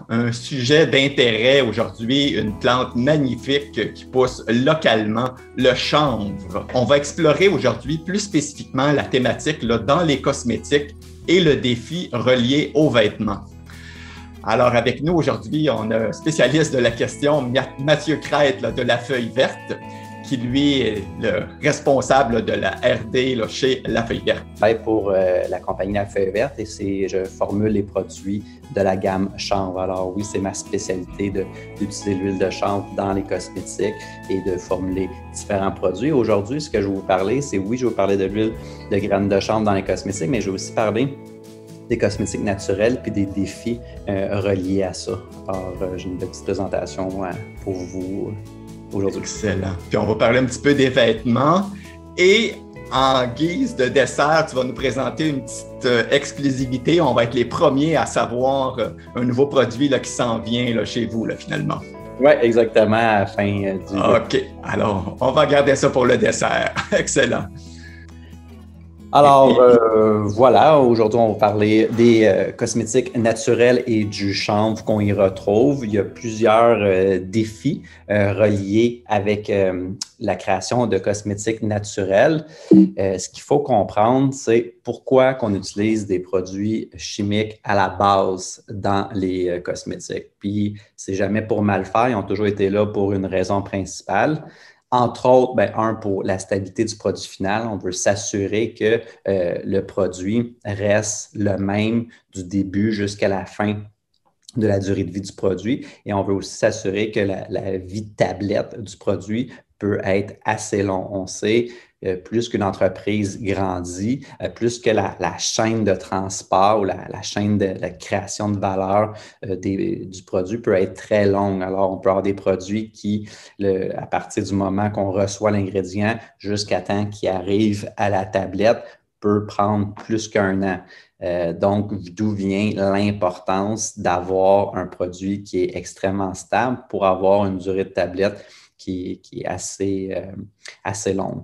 un sujet d'intérêt aujourd'hui, une plante magnifique qui pousse localement, le chanvre. On va explorer aujourd'hui plus spécifiquement la thématique là, dans les cosmétiques et le défi relié aux vêtements. Alors, avec nous aujourd'hui, on a un spécialiste de la question, Mathieu Crête là, de La Feuille Verte, qui lui est le responsable de la R&D là, chez La Feuille Verte. Je travaille pour la compagnie La Feuille Verte et je formule les produits de la gamme chanvre. Alors oui, c'est ma spécialité d'utiliser l'huile de chanvre dans les cosmétiques et de formuler différents produits. Aujourd'hui, ce que je vais vous parler, c'est oui, je vais vous parler de l'huile de graines de chanvre dans les cosmétiques, mais je vais aussi parler des cosmétiques naturels puis des défis reliés à ça. Alors, j'ai une petite présentation pour vous aujourd'hui. Excellent. Puis on va parler un petit peu des vêtements et en guise de dessert, tu vas nous présenter une petite exclusivité. On va être les premiers à savoir un nouveau produit là, qui s'en vient là, chez vous là, finalement. Oui, exactement, à la fin du... OK. Alors, on va garder ça pour le dessert. Excellent. Alors, voilà, aujourd'hui, on va parler des cosmétiques naturels et du chanvre qu'on y retrouve. Il y a plusieurs défis reliés avec la création de cosmétiques naturels. Ce qu'il faut comprendre, c'est pourquoi qu'on utilise des produits chimiques à la base dans les cosmétiques. Puis, c'est jamais pour mal faire, ils ont toujours été là pour une raison principale. Entre autres, pour la stabilité du produit final, on veut s'assurer que le produit reste le même du début jusqu'à la fin de la durée de vie du produit. Et on veut aussi s'assurer que la vie de tablette du produit peut être assez long. On sait, plus qu'une entreprise grandit, plus que la chaîne de transport ou la chaîne de la création de valeur du produit peut être très longue. Alors, on peut avoir des produits qui, à partir du moment qu'on reçoit l'ingrédient jusqu'à temps qu'il arrive à la tablette, peut prendre plus qu'un an. Donc, d'où vient l'importance d'avoir un produit qui est extrêmement stable pour avoir une durée de tablette qui est assez longue.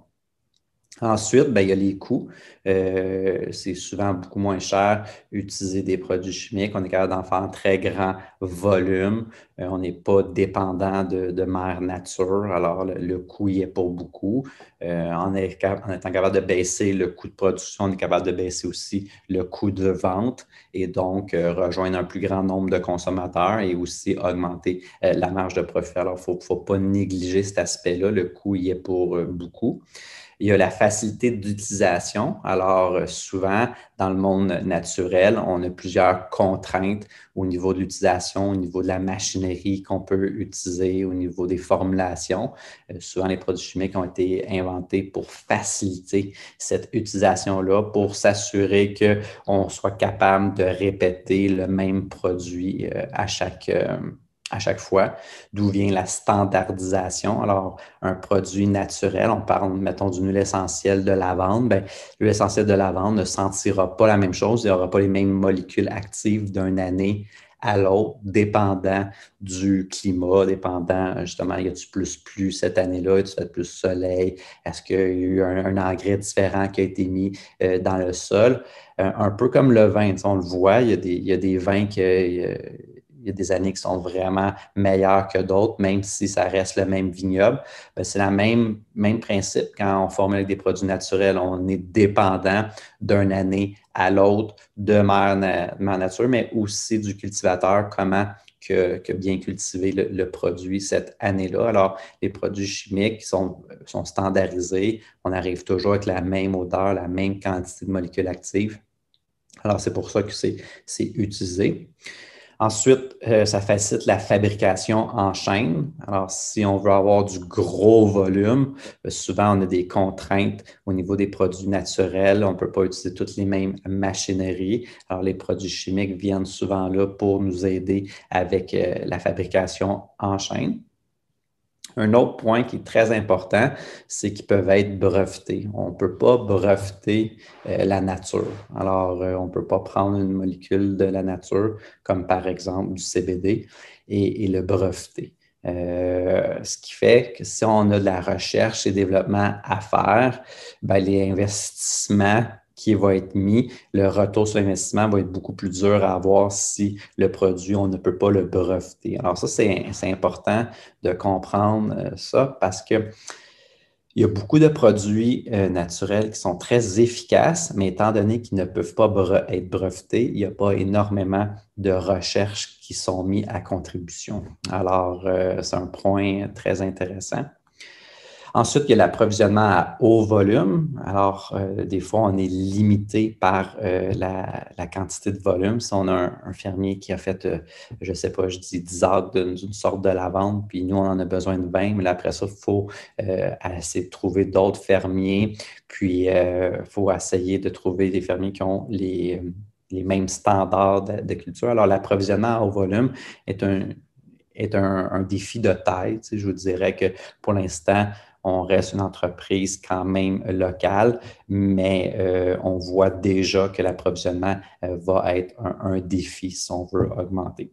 Ensuite, il y a les coûts. C'est souvent beaucoup moins cher utiliser des produits chimiques. On est capable d'en faire un très grand volume. On n'est pas dépendant de mère nature. Alors, le coût y est pour beaucoup. En étant capable de baisser le coût de production, on est capable de baisser aussi le coût de vente et donc rejoindre un plus grand nombre de consommateurs et aussi augmenter la marge de profit. Alors, il ne faut pas négliger cet aspect-là. Le coût y est pour beaucoup. Il y a la facilité d'utilisation. Alors, souvent, dans le monde naturel, on a plusieurs contraintes au niveau de l'utilisation, au niveau de la machinerie qu'on peut utiliser, au niveau des formulations. Souvent, les produits chimiques ont été inventés pour faciliter cette utilisation-là, pour s'assurer qu'on soit capable de répéter le même produit à chaque fois, d'où vient la standardisation. Alors, un produit naturel, on parle, mettons, d'une huile essentielle de lavande, l'huile essentielle de lavande ne sentira pas la même chose, il n'y aura pas les mêmes molécules actives d'une année à l'autre, dépendant du climat, dépendant, justement, y a-t-il plus pluie cette année-là, y a-t-il plus soleil, est-ce qu'il y a eu un engrais différent qui a été mis dans le sol? Un peu comme le vin, on le voit, il y a des vins il y a des années qui sont vraiment meilleures que d'autres, même si ça reste le même vignoble. C'est le même principe quand on formule avec des produits naturels. On est dépendant d'une année à l'autre de mère nature, mais aussi du cultivateur, comment que bien cultiver le produit cette année-là. Alors, les produits chimiques sont standardisés. On arrive toujours avec la même odeur, la même quantité de molécules actives. Alors, c'est pour ça que c'est utilisé. Ensuite, ça facilite la fabrication en chaîne. Alors, si on veut avoir du gros volume, souvent, on a des contraintes au niveau des produits naturels. On ne peut pas utiliser toutes les mêmes machineries. Alors, les produits chimiques viennent souvent là pour nous aider avec la fabrication en chaîne. Un autre point qui est très important, c'est qu'ils peuvent être brevetés. On ne peut pas breveter la nature. Alors, on ne peut pas prendre une molécule de la nature, comme par exemple du CBD, et le breveter. Ce qui fait que si on a de la recherche et développement à faire, les investissements qui va être mis, le retour sur l'investissement va être beaucoup plus dur à avoir si le produit, on ne peut pas le breveter. Alors ça, c'est important de comprendre ça parce que il y a beaucoup de produits naturels qui sont très efficaces, mais étant donné qu'ils ne peuvent pas être brevetés, il n'y a pas énormément de recherches qui sont mises à contribution. Alors, c'est un point très intéressant. Ensuite, il y a l'approvisionnement à haut volume. Alors, des fois, on est limité par la quantité de volume. Si on a un fermier qui a fait, je ne sais pas, je dis 10 acres d'une sorte de lavande, puis nous, on en a besoin de 20, mais après ça, il faut essayer de trouver d'autres fermiers, puis il faut essayer de trouver des fermiers qui ont les mêmes standards de culture. Alors, l'approvisionnement à haut volume est un défi de taille. Tu sais, je vous dirais que pour l'instant, on reste une entreprise quand même locale, mais on voit déjà que l'approvisionnement va être un défi si on veut augmenter.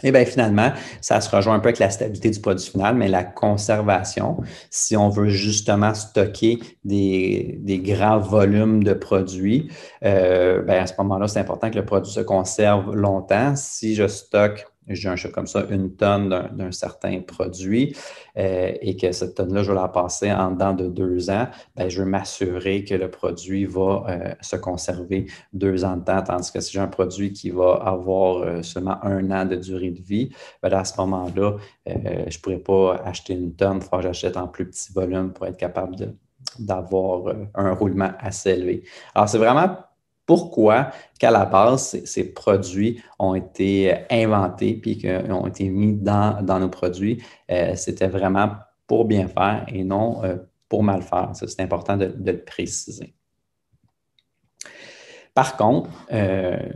Et bien finalement, ça se rejoint un peu avec la stabilité du produit final, mais la conservation, si on veut justement stocker des grands volumes de produits, à ce moment-là, c'est important que le produit se conserve longtemps. Si je stocke, j'ai un comme ça, une tonne d'un certain produit et que cette tonne-là, je vais la passer en dedans de 2 ans, bien, je veux m'assurer que le produit va se conserver 2 ans de temps, tandis que si j'ai un produit qui va avoir seulement 1 an de durée de vie, bien, à ce moment-là, je ne pourrais pas acheter une tonne, il faut que j'achète en plus petit volume pour être capable d'avoir un roulement assez élevé. Alors, c'est vraiment pourquoi qu'à la base, ces produits ont été inventés puis ont été mis dans nos produits. C'était vraiment pour bien faire et non pour mal faire. Ça, c'est important de le préciser. Par contre,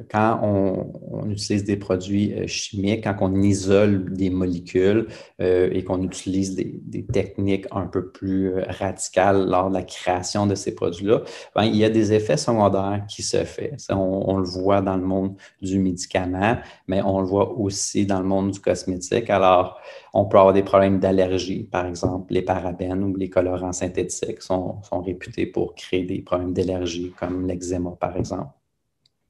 quand on utilise des produits chimiques, quand on isole des molécules et qu'on utilise des techniques un peu plus radicales lors de la création de ces produits-là, bien, il y a des effets secondaires qui se font. On le voit dans le monde du médicament, mais on le voit aussi dans le monde du cosmétique. Alors, on peut avoir des problèmes d'allergie, par exemple, les parabènes ou les colorants synthétiques sont réputés pour créer des problèmes d'allergie, comme l'eczéma, par exemple.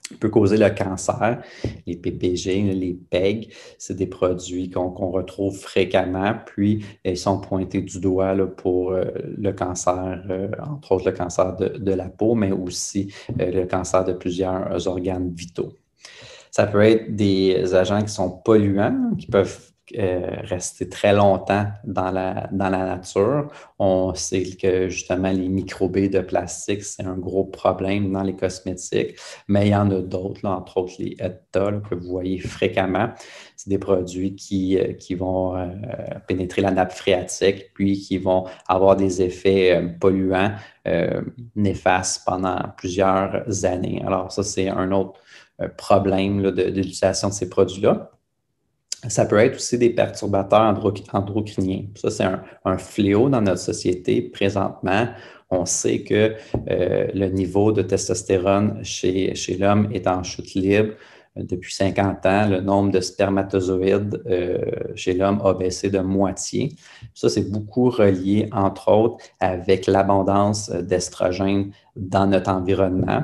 Il peut causer le cancer, les PPG, les PEG, c'est des produits qu'on retrouve fréquemment, puis ils sont pointés du doigt là, pour le cancer, entre autres le cancer de la peau, mais aussi le cancer de plusieurs organes vitaux. Ça peut être des agents qui sont polluants, qui peuvent rester très longtemps dans la nature. On sait que justement les microbes de plastique, c'est un gros problème dans les cosmétiques, mais il y en a d'autres, là, entre autres les ETA que vous voyez fréquemment. C'est des produits qui vont pénétrer la nappe phréatique, puis qui vont avoir des effets polluants néfastes pendant plusieurs années. Alors ça, c'est un autre problème là, de l'utilisation de ces produits-là. Ça peut être aussi des perturbateurs endocriniens. Ça, c'est un fléau dans notre société. Présentement, on sait que le niveau de testostérone chez l'homme est en chute libre. Depuis 50 ans, le nombre de spermatozoïdes chez l'homme a baissé de moitié. Ça, c'est beaucoup relié, entre autres, avec l'abondance d'estrogène dans notre environnement,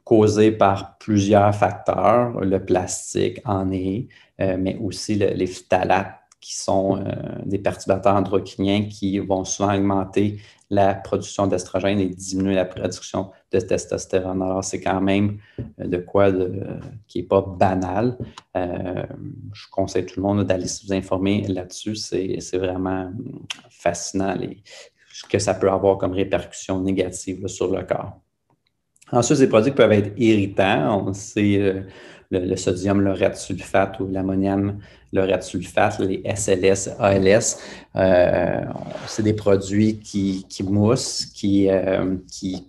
causé par plusieurs facteurs. Le plastique en est, mais aussi les phtalates qui sont des perturbateurs endocriniens qui vont souvent augmenter la production d'estrogène et diminuer la production de testostérone. Alors, c'est quand même de quoi qui n'est pas banal. Je conseille tout le monde d'aller vous informer là-dessus. C'est vraiment fascinant ce que ça peut avoir comme répercussions négatives là, sur le corps. Ensuite, ces produits peuvent être irritants. On sait le sodium laureth sulfate ou l'ammonium laureth sulfate, les SLS, ALS. C'est des produits qui moussent, qui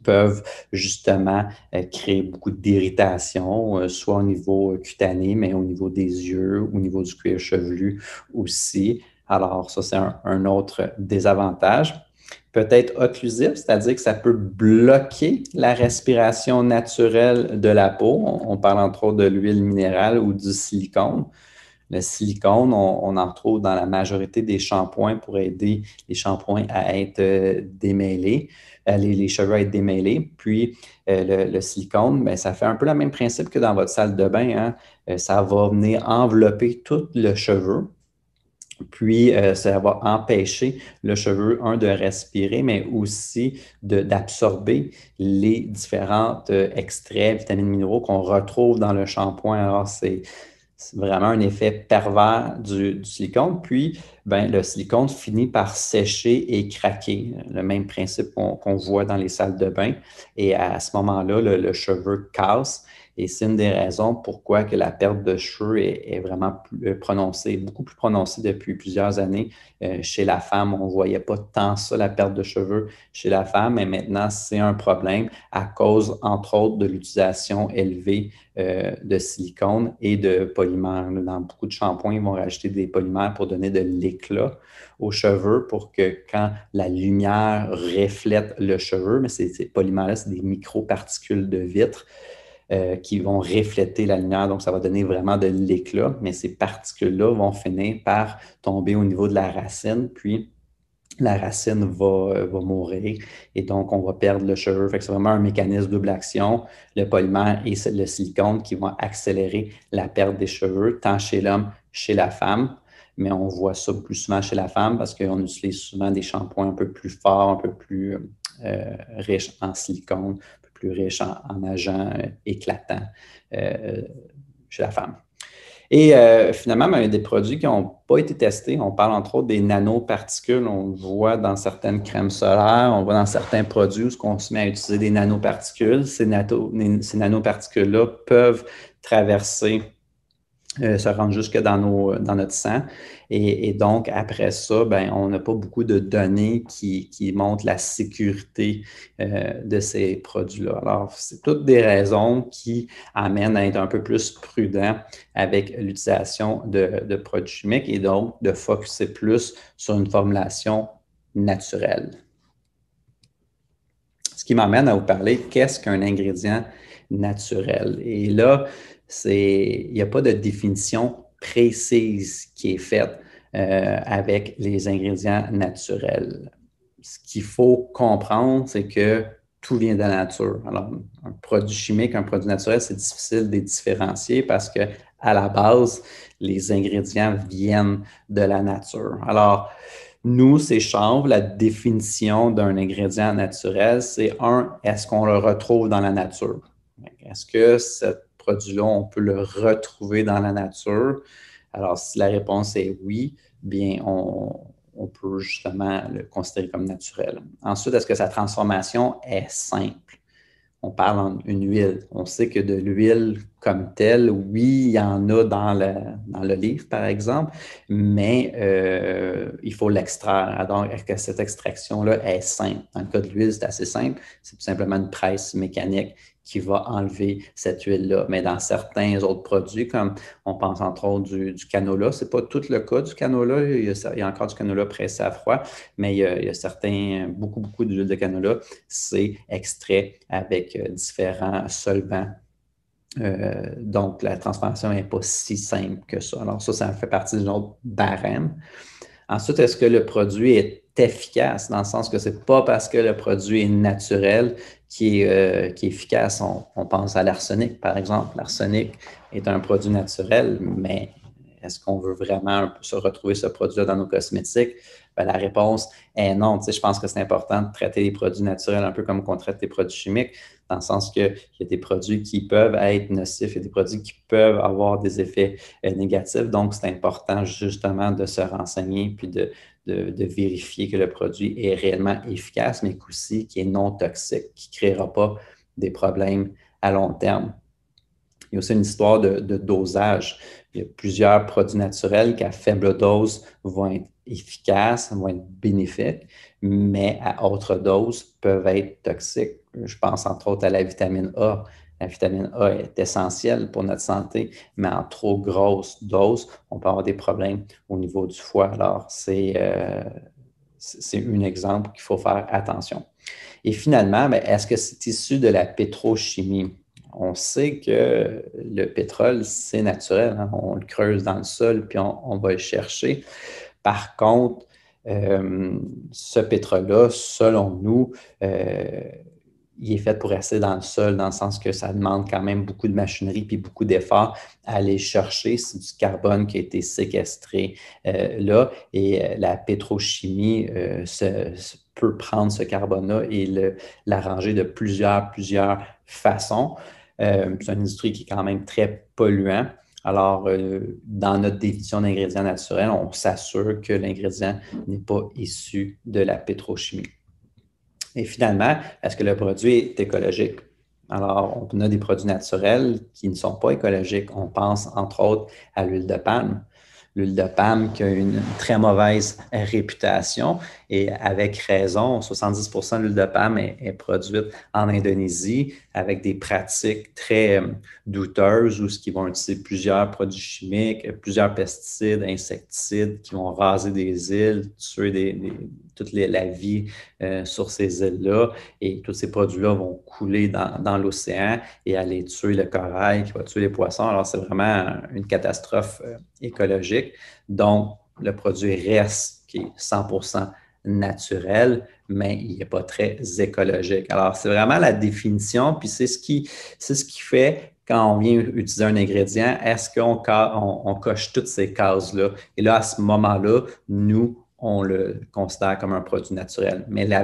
peuvent justement créer beaucoup d'irritation, soit au niveau cutané, mais au niveau des yeux, au niveau du cuir chevelu aussi. Alors, ça, c'est un autre désavantage. Peut-être occlusif, c'est-à-dire que ça peut bloquer la respiration naturelle de la peau. On parle entre autres de l'huile minérale ou du silicone. Le silicone, on en retrouve dans la majorité des shampoings pour aider les shampoings à être démêlés, les cheveux à être démêlés. Puis, le silicone, bien, ça fait un peu le même principe que dans votre salle de bain, hein. Ça va venir envelopper tout le cheveu. Puis, ça va empêcher le cheveu, de respirer, mais aussi d'absorber les différents extraits, vitamines, minéraux qu'on retrouve dans le shampoing. Alors, c'est vraiment un effet pervers du silicone. Puis, ben, le silicone finit par sécher et craquer. Le même principe qu'on voit dans les salles de bain. Et à ce moment-là, le cheveu casse. Et c'est une des raisons pourquoi que la perte de cheveux est vraiment prononcée, beaucoup plus prononcée depuis plusieurs années chez la femme. On ne voyait pas tant ça, la perte de cheveux chez la femme, mais maintenant, c'est un problème à cause, entre autres, de l'utilisation élevée de silicone et de polymères. Dans beaucoup de shampoings, ils vont rajouter des polymères pour donner de l'éclat aux cheveux pour que quand la lumière reflète le cheveu, mais ces polymères-là, c'est des microparticules de vitre qui vont refléter la lumière, donc ça va donner vraiment de l'éclat, mais ces particules-là vont finir par tomber au niveau de la racine, puis la racine va mourir et donc on va perdre le cheveu. Fait que c'est vraiment un mécanisme double action, le polymère et le silicone qui vont accélérer la perte des cheveux, tant chez l'homme, chez la femme. Mais on voit ça plus souvent chez la femme parce qu'on utilise souvent des shampoings un peu plus forts, un peu plus riches en silicone, un peu plus riches en agents éclatants chez la femme. Et finalement, ben, il y a des produits qui n'ont pas été testés. On parle entre autres des nanoparticules. On le voit dans certaines crèmes solaires, on voit dans certains produits où on se met à utiliser des nanoparticules. Ces nanoparticules-là peuvent traverser se rendre jusque dans notre sang. Et donc, après ça, ben, on n'a pas beaucoup de données qui montrent la sécurité de ces produits-là. Alors, c'est toutes des raisons qui amènent à être un peu plus prudent avec l'utilisation de produits chimiques et donc de focusser plus sur une formulation naturelle. Ce qui m'amène à vous parler, qu'est-ce qu'un ingrédient naturel? Et là, il n'y a pas de définition précise qui est faite avec les ingrédients naturels. Ce qu'il faut comprendre, c'est que tout vient de la nature. Alors, un produit chimique, un produit naturel, c'est difficile de les différencier parce que à la base, les ingrédients viennent de la nature. Alors, nous, c'est chanvre, la définition d'un ingrédient naturel, c'est est-ce qu'on le retrouve dans la nature? Est-ce que ce produit-là, on peut le retrouver dans la nature? Alors, si la réponse est oui, bien, on peut justement le considérer comme naturel. Ensuite, est-ce que sa transformation est simple? On parle d'une huile. On sait que de l'huile comme telle, oui, il y en a dans le livre, par exemple, mais il faut l'extraire. Donc, est-ce que cette extraction-là est simple? Dans le cas de l'huile, c'est assez simple. C'est tout simplement une presse mécanique qui va enlever cette huile-là. Mais dans certains autres produits, comme on pense entre autres du canola, ce n'est pas tout le cas du canola. Il y a encore du canola pressé à froid, mais il y a certains, beaucoup d'huile de canola, c'est extrait avec différents solvants. Donc, la transformation n'est pas si simple que ça. Alors, ça fait partie d'une autre barème. Ensuite, est-ce que le produit est efficace, dans le sens que ce n'est pas parce que le produit est naturel qui est efficace. On pense à l'arsenic, par exemple. L'arsenic est un produit naturel, mais est-ce qu'on veut vraiment se retrouver ce produit-là dans nos cosmétiques? Bien, la réponse est non. Tu sais, je pense que c'est important de traiter les produits naturels un peu comme on traite les produits chimiques, dans le sens qu'il y a des produits qui peuvent être nocifs et des produits qui peuvent avoir des effets négatifs. Donc, c'est important justement de se renseigner puis de vérifier que le produit est réellement efficace, mais aussi qu'il est non toxique, qui ne créera pas des problèmes à long terme. Il y a aussi une histoire de dosage. Il y a plusieurs produits naturels qui, à faible dose, vont être efficaces, vont être bénéfiques, mais à haute dose peuvent être toxiques. Je pense entre autres à la vitamine A. La vitamine A est essentielle pour notre santé, mais en trop grosse dose, on peut avoir des problèmes au niveau du foie. Alors, c'est un exemple qu'il faut faire attention. Et finalement, est-ce que c'est issu de la pétrochimie? on sait que le pétrole, c'est naturel, hein. On le creuse dans le sol, puis on va le chercher. Par contre, ce pétrole-là, selon nous, il est fait pour rester dans le sol, dans le sens que ça demande quand même beaucoup de machinerie puis beaucoup d'efforts à aller chercher. C'est du carbone qui a été séquestré là et la pétrochimie peut prendre ce carbone-là et l'arranger de plusieurs façons. C'est une industrie qui est quand même très polluante. Alors, dans notre définition d'ingrédient naturel, on s'assure que l'ingrédient n'est pas issu de la pétrochimie. Et finalement, est-ce que le produit est écologique? Alors, on a des produits naturels qui ne sont pas écologiques. On pense entre autres à l'huile de palme. L'huile de palme qui a une très mauvaise réputation et avec raison, 70% de l'huile de palme est produite en Indonésie avec des pratiques très douteuses où ils vont utiliser plusieurs produits chimiques, plusieurs pesticides, insecticides qui vont raser des îles, tuer toute la vie sur ces îles-là et tous ces produits-là vont couler dans l'océan et aller tuer le corail qui va tuer les poissons. Alors, c'est vraiment une catastrophe écologique. Donc, le produit reste qui est 100% naturel, mais il n'est pas très écologique. Alors, c'est vraiment la définition, puis c'est ce qui fait quand on vient utiliser un ingrédient, est-ce qu'on coche toutes ces cases-là? Et là, à ce moment-là, nous, on le considère comme un produit naturel. Mais la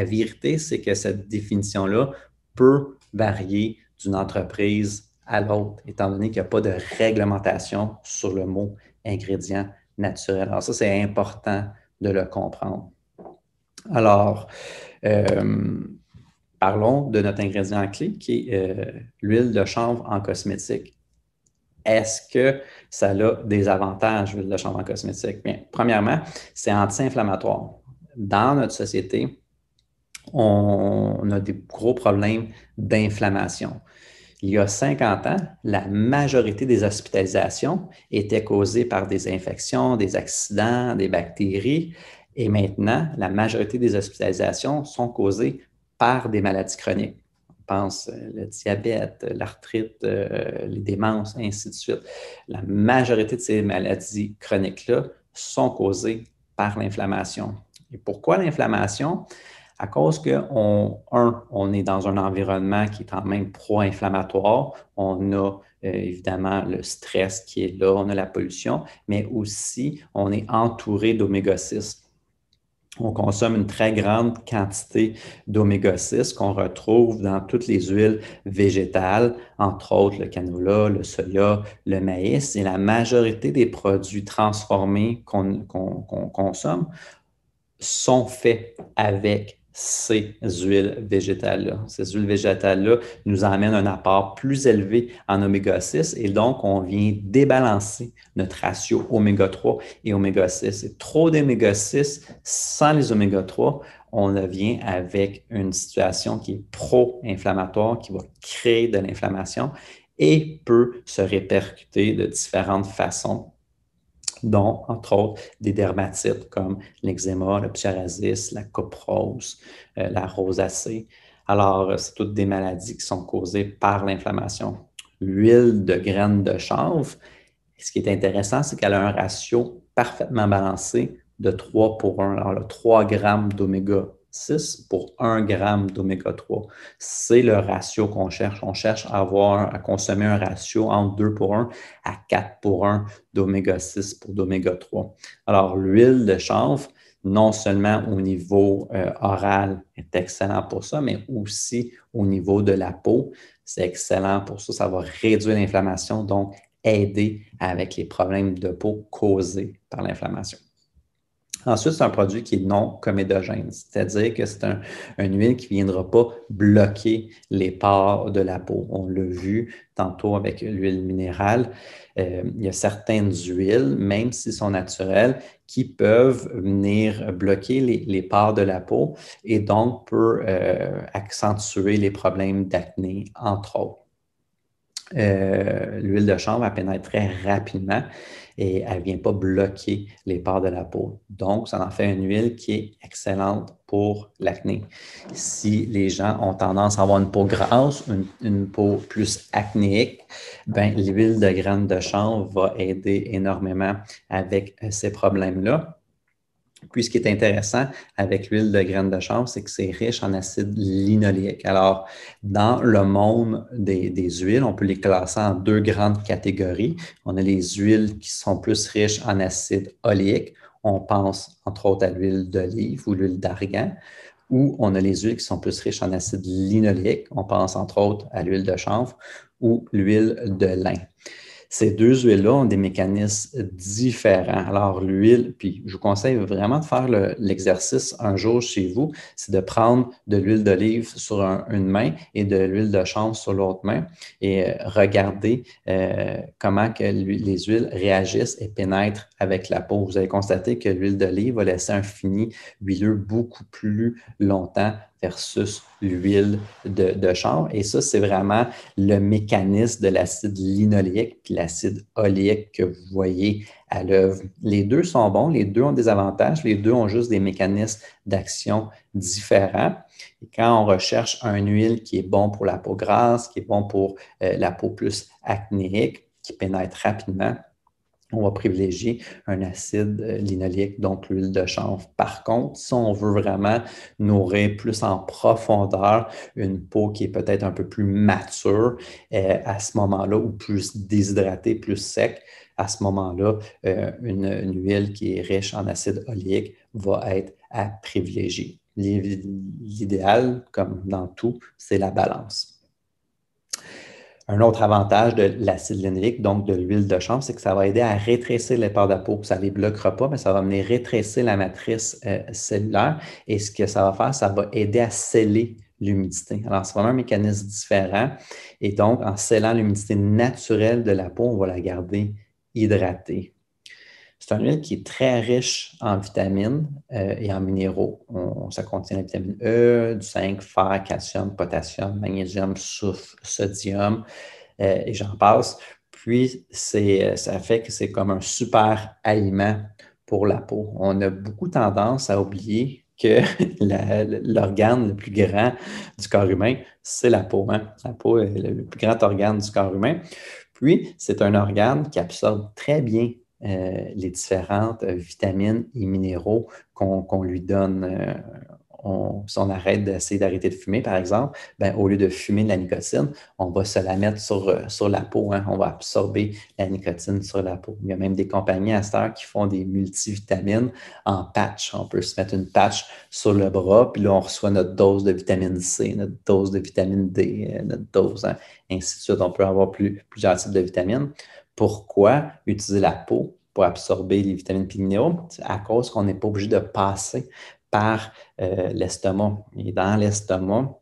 vérité, c'est que cette définition-là peut varier d'une entreprise à l'autre, étant donné qu'il n'y a pas de réglementation sur le mot ingrédient naturel. Alors ça, c'est important de le comprendre. Alors, parlons de notre ingrédient clé qui est l'huile de chanvre en cosmétique. Est-ce que ça a des avantages, l'huile de chanvre en cosmétique? Bien, premièrement, c'est anti-inflammatoire. Dans notre société, on a des gros problèmes d'inflammation. Il y a 50 ans, la majorité des hospitalisations étaient causées par des infections, des accidents, des bactéries. Et maintenant, la majorité des hospitalisations sont causées par des maladies chroniques. On pense le diabète, l'arthrite, les démences, ainsi de suite. La majorité de ces maladies chroniques-là sont causées par l'inflammation. Et pourquoi l'inflammation? À cause qu'on est dans un environnement qui est quand même pro-inflammatoire. On a évidemment le stress qui est là, on a la pollution, mais aussi on est entouré d'oméga 6. On consomme une très grande quantité d'oméga 6 qu'on retrouve dans toutes les huiles végétales, entre autres le canola, le soya, le maïs. Et la majorité des produits transformés qu'on consomme sont faits avec ces huiles végétales-là. Ces huiles végétales-là nous amènent un apport plus élevé en oméga 6 et donc on vient débalancer notre ratio oméga 3 et oméga 6. Et trop d'oméga 6 sans les oméga 3, on vient avec une situation qui est pro-inflammatoire, qui va créer de l'inflammation et peut se répercuter de différentes façons, dont, entre autres, des dermatites comme l'eczéma, le psoriasis, la coprose, la rosacée. Alors, c'est toutes des maladies qui sont causées par l'inflammation. L'huile de graines de chanvre, ce qui est intéressant, c'est qu'elle a un ratio parfaitement balancé de 3 pour 1. Alors, le 3 grammes d'oméga 6 pour 1 gramme d'oméga 3. C'est le ratio qu'on cherche. On cherche à consommer un ratio entre 2 pour 1 à 4 pour 1 d'oméga 6 pour d'oméga 3. Alors, l'huile de chanvre, non seulement au niveau oral, est excellent pour ça, mais aussi au niveau de la peau, c'est excellent pour ça. Ça va réduire l'inflammation, donc aider avec les problèmes de peau causés par l'inflammation. Ensuite, c'est un produit qui est non comédogène, c'est-à-dire que c'est une huile qui ne viendra pas bloquer les pores de la peau. On l'a vu tantôt avec l'huile minérale. Il y a certaines huiles, même s'ils sont naturelles, qui peuvent venir bloquer les pores de la peau et donc peut accentuer les problèmes d'acné, entre autres. L'huile de chanvre, elle pénètre très rapidement et elle ne vient pas bloquer les pores de la peau. Donc, ça en fait une huile qui est excellente pour l'acné. Si les gens ont tendance à avoir une peau grasse, une peau plus acnéique, ben, l'huile de graines de chanvre va aider énormément avec ces problèmes-là. Puis, ce qui est intéressant avec l'huile de graines de chanvre, c'est que c'est riche en acide linoléique. Alors, dans le monde des huiles, on peut les classer en deux grandes catégories. On a les huiles qui sont plus riches en acide oléique. On pense entre autres à l'huile d'olive ou l'huile d'argan. Ou on a les huiles qui sont plus riches en acide linoléique. On pense entre autres à l'huile de chanvre ou l'huile de lin. Ces deux huiles-là ont des mécanismes différents. Alors, l'huile, puis je vous conseille vraiment de faire l'exercice un jour chez vous, c'est de prendre de l'huile d'olive sur une main et de l'huile de chanvre sur l'autre main et regarder comment que les huiles réagissent et pénètrent avec la peau. Vous allez constater que l'huile d'olive va laisser un fini huileux beaucoup plus longtemps versus l'huile de chanvre. Et ça, c'est vraiment le mécanisme de l'acide linoléique et l'acide oléique que vous voyez à l'œuvre. Les deux sont bons, les deux ont des avantages, les deux ont juste des mécanismes d'action différents. Et quand on recherche une huile qui est bon pour la peau grasse, qui est bon pour la peau plus acnéique, qui pénètre rapidement, on va privilégier un acide linoléique, donc l'huile de chanvre. Par contre, si on veut vraiment nourrir plus en profondeur une peau qui est peut-être un peu plus mature à ce moment-là ou plus déshydratée, plus sec, à ce moment-là, une huile qui est riche en acide oléique va être à privilégier. L'idéal, comme dans tout, c'est la balance. Un autre avantage de l'acide linoléique, donc de l'huile de chanvre, c'est que ça va aider à rétrécir les pores de peau. Ça ne les bloquera pas, mais ça va venir rétrécir la matrice cellulaire. Et ce que ça va faire, ça va aider à sceller l'humidité. Alors, c'est vraiment un mécanisme différent. Et donc, en scellant l'humidité naturelle de la peau, on va la garder hydratée. C'est une huile qui est très riche en vitamines et en minéraux. Ça contient la vitamine E, du zinc, fer, calcium, potassium, magnésium, soufre, sodium et j'en passe. Puis, ça fait que c'est comme un super aliment pour la peau. On a beaucoup tendance à oublier que l'organe le plus grand du corps humain, c'est la peau. Hein? La peau est le plus grand organe du corps humain. Puis, c'est un organe qui absorbe très bien les différentes vitamines et minéraux qu'on lui donne. Si on arrête d'essayer d'arrêter de fumer, par exemple, ben, au lieu de fumer de la nicotine, on va se la mettre sur la peau. Hein. On va absorber la nicotine sur la peau. Il y a même des compagnies à cette heure qui font des multivitamines en patch. On peut se mettre une patch sur le bras, puis là, on reçoit notre dose de vitamine C, notre dose de vitamine D, notre dose, hein, ainsi de suite. On peut avoir plusieurs types de vitamines. Pourquoi utiliser la peau pour absorber les vitamines et les minéraux? C'est à cause qu'on n'est pas obligé de passer par l'estomac. Et dans l'estomac,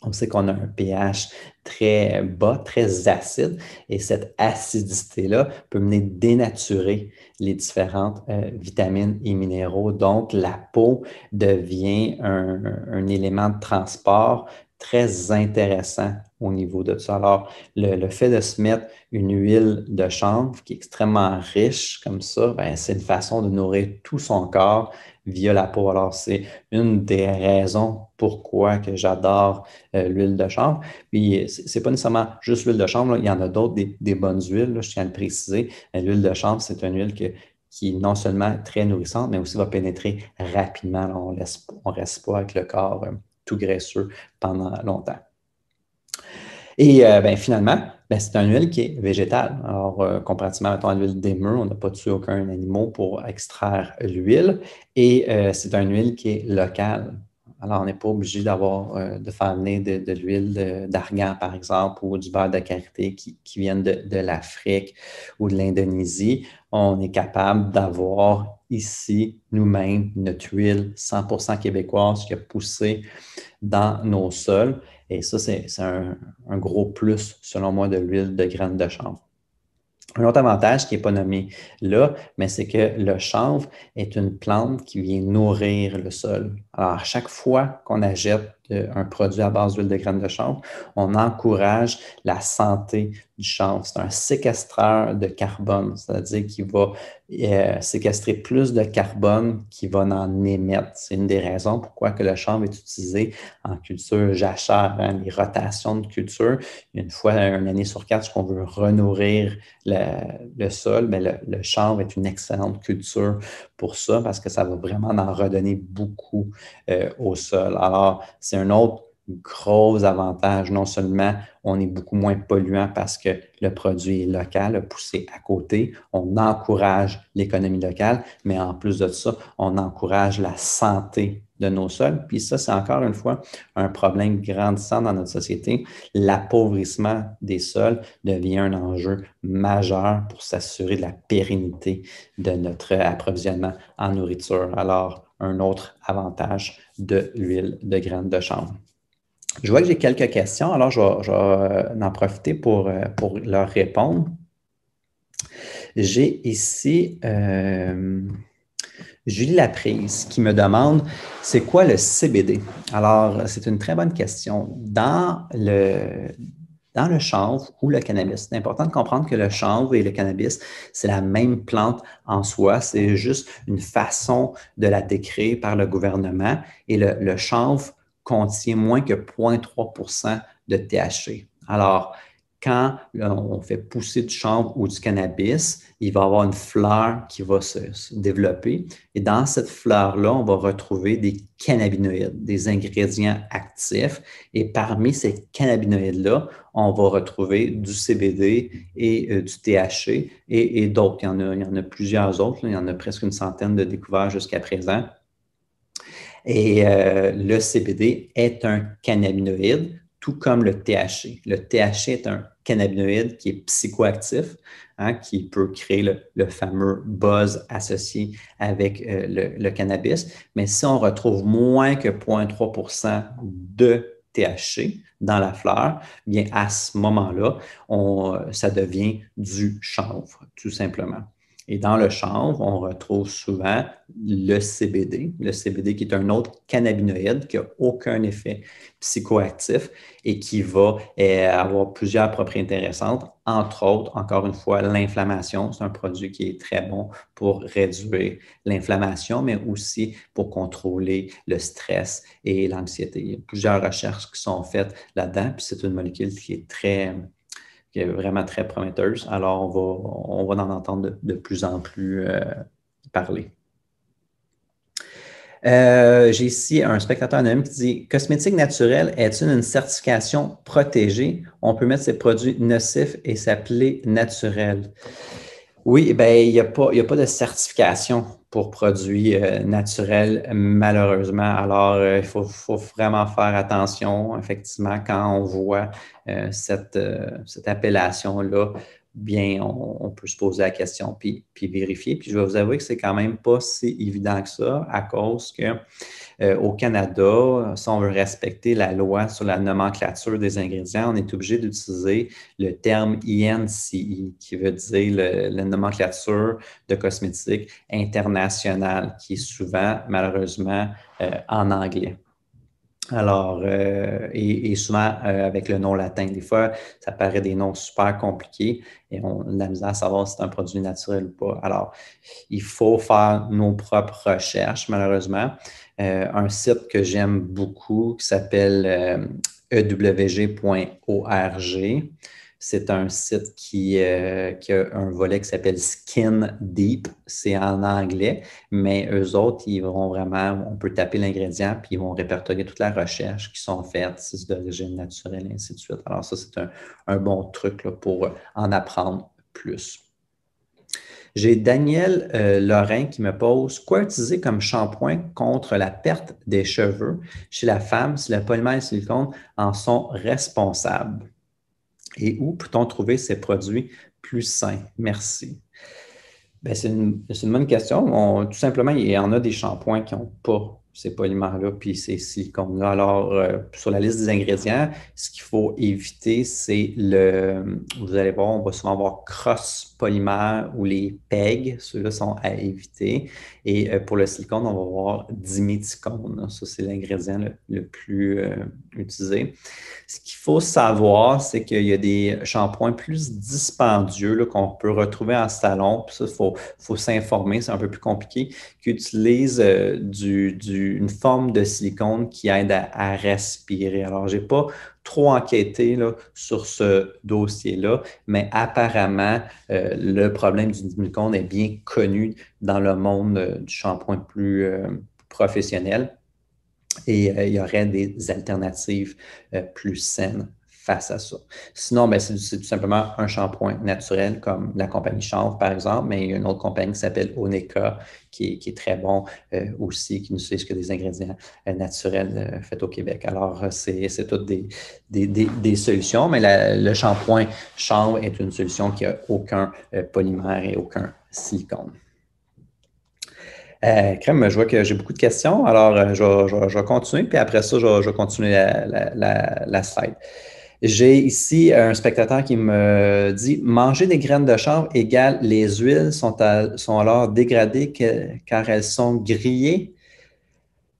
on sait qu'on a un pH très bas, très acide, et cette acidité-là peut mener dénaturer les différentes vitamines et minéraux. Donc, la peau devient un élément de transport très intéressant au niveau de ça. Alors, le fait de se mettre une huile de chanvre qui est extrêmement riche comme ça, ben, c'est une façon de nourrir tout son corps via la peau. Alors, c'est une des raisons pourquoi que j'adore l'huile de chanvre. Puis, c'est pas nécessairement juste l'huile de chanvre, là. Il y en a d'autres, des bonnes huiles, là, je tiens à le préciser. L'huile de chanvre, c'est une huile qui est non seulement très nourrissante, mais aussi va pénétrer rapidement. Là, on reste pas avec le corps tout graisseux pendant longtemps. Et ben, finalement, ben, c'est une huile qui est végétale. Alors, comparativement à l'huile d'émeu, on n'a pas tué aucun animal pour extraire l'huile. Et c'est une huile qui est locale. Alors, on n'est pas obligé de faire venir de l'huile d'argan, par exemple, ou du beurre de karité qui viennent de l'Afrique ou de l'Indonésie. On est capable d'avoir ici, nous-mêmes, notre huile 100% québécoise qui a poussé dans nos sols. Et ça, c'est un gros plus, selon moi, de l'huile de graines de chanvre. Un autre avantage qui n'est pas nommé là, mais c'est que le chanvre est une plante qui vient nourrir le sol. Alors, à chaque fois qu'on achète un produit à base d'huile de graines de chanvre, on encourage la santé du chanvre. C'est un séquestreur de carbone, c'est-à-dire qu'il va séquestrer plus de carbone qu'il va en émettre. C'est une des raisons pourquoi que le chanvre est utilisé en culture jachère, hein, les rotations de culture. Une fois, une année sur quatre, qu'on veut renourrir le sol, mais le chanvre est une excellente culture pour ça parce que ça va vraiment en redonner beaucoup au sol. Alors, c'est un autre gros avantage. Non seulement on est beaucoup moins polluant parce que le produit est local, poussé à côté, on encourage l'économie locale, mais en plus de ça, on encourage la santé de nos sols. Puis ça, c'est encore une fois un problème grandissant dans notre société. L'appauvrissement des sols devient un enjeu majeur pour s'assurer de la pérennité de notre approvisionnement en nourriture. Alors, un autre avantage de l'huile de graines de chanvre. Je vois que j'ai quelques questions, alors je vais en profiter pour leur répondre. J'ai ici Julie Laprise qui me demande, c'est quoi le CBD? Alors, c'est une très bonne question. Dans le chanvre ou le cannabis, c'est important de comprendre que le chanvre et le cannabis, c'est la même plante en soi, c'est juste une façon de la décrire par le gouvernement et le chanvre contient moins que 0,3 % de THC. Alors, quand on fait pousser du chanvre ou du cannabis, il va y avoir une fleur qui va se développer. Et dans cette fleur-là, on va retrouver des cannabinoïdes, des ingrédients actifs. Et parmi ces cannabinoïdes-là, on va retrouver du CBD et du THC et d'autres. Il y en a plusieurs autres. Il y en a presque une centaine de découverts jusqu'à présent. Et le CBD est un cannabinoïde, tout comme le THC. Le THC est un cannabinoïde qui est psychoactif, hein, qui peut créer le fameux buzz associé avec le cannabis. Mais si on retrouve moins que 0,3 % de THC dans la fleur, bien à ce moment-là, ça devient du chanvre, tout simplement. Et dans le chanvre, on retrouve souvent le CBD qui est un autre cannabinoïde qui n'a aucun effet psychoactif et qui va avoir plusieurs propriétés intéressantes, entre autres, encore une fois, l'inflammation. C'est un produit qui est très bon pour réduire l'inflammation, mais aussi pour contrôler le stress et l'anxiété. Il y a plusieurs recherches qui sont faites là-dedans, puis c'est une molécule qui est vraiment très prometteuse. Alors, on va en entendre de plus en plus parler. J'ai ici un spectateur anonyme qui dit « Cosmétique naturelle est-il une certification protégée? On peut mettre ces produits nocifs et s'appeler naturel. » Oui, bien, il n'y a pas de certification pour produits naturels, malheureusement. Alors, il faut vraiment faire attention, effectivement, quand on voit cette appellation-là, bien, on peut se poser la question puis vérifier. Puis je vais vous avouer que c'est quand même pas si évident que ça à cause que au Canada, si on veut respecter la loi sur la nomenclature des ingrédients, on est obligé d'utiliser le terme INCI, qui veut dire la nomenclature de cosmétiques internationale, qui est souvent, malheureusement, en anglais. Alors, et souvent avec le nom latin. Des fois, ça paraît des noms super compliqués et on a de la misère à savoir si c'est un produit naturel ou pas. Alors, il faut faire nos propres recherches, malheureusement. Un site que j'aime beaucoup qui s'appelle ewg.org. C'est un site qui a un volet qui s'appelle Skin Deep. C'est en anglais, mais eux autres, ils vont vraiment, on peut taper l'ingrédient puis ils vont répertorier toute la recherche qui sont faites, si c'est d'origine naturelle, et ainsi de suite. Alors ça, c'est un bon truc là, pour en apprendre plus. J'ai Daniel Lorrain qui me pose « Quoi utiliser comme shampoing contre la perte des cheveux chez la femme si le polymère et le silicone en sont responsables? Et où peut-on trouver ces produits plus sains? Merci. » Bien, c'est une bonne question. Tout simplement, il y en a des shampoings qui n'ont pas ces polymères-là puis ces silicones-là. Alors, sur la liste des ingrédients, ce qu'il faut éviter, c'est vous allez voir, on va souvent avoir cross-polymères ou les PEG, ceux-là sont à éviter. Et pour le silicone, on va voir diméthicone. Ça, c'est l'ingrédient le plus utilisé. Ce qu'il faut savoir, c'est qu'il y a des shampoings plus dispendieux là, qu'on peut retrouver en salon. Puis ça, il faut s'informer, c'est un peu plus compliqué, qui utilisent une forme de silicone qui aide à respirer. Alors, je n'ai pas trop enquêté là, sur ce dossier-là, mais apparemment, le problème du silicone est bien connu dans le monde du shampoing plus professionnel. Et il y aurait des alternatives plus saines face à ça. Sinon, ben, c'est tout simplement un shampoing naturel comme la compagnie Chanvre, par exemple, mais il y a une autre compagnie qui s'appelle Oneka qui est très bon aussi, qui n'utilise que des ingrédients naturels faits au Québec. Alors, c'est toutes des solutions, mais le shampoing Chanvre est une solution qui n'a aucun polymère et aucun silicone. Crème, je vois que j'ai beaucoup de questions, alors je vais continuer, puis après ça, je vais continuer la slide. J'ai ici un spectateur qui me dit « Manger des graines de chanvre égale les huiles sont alors dégradées car elles sont grillées. »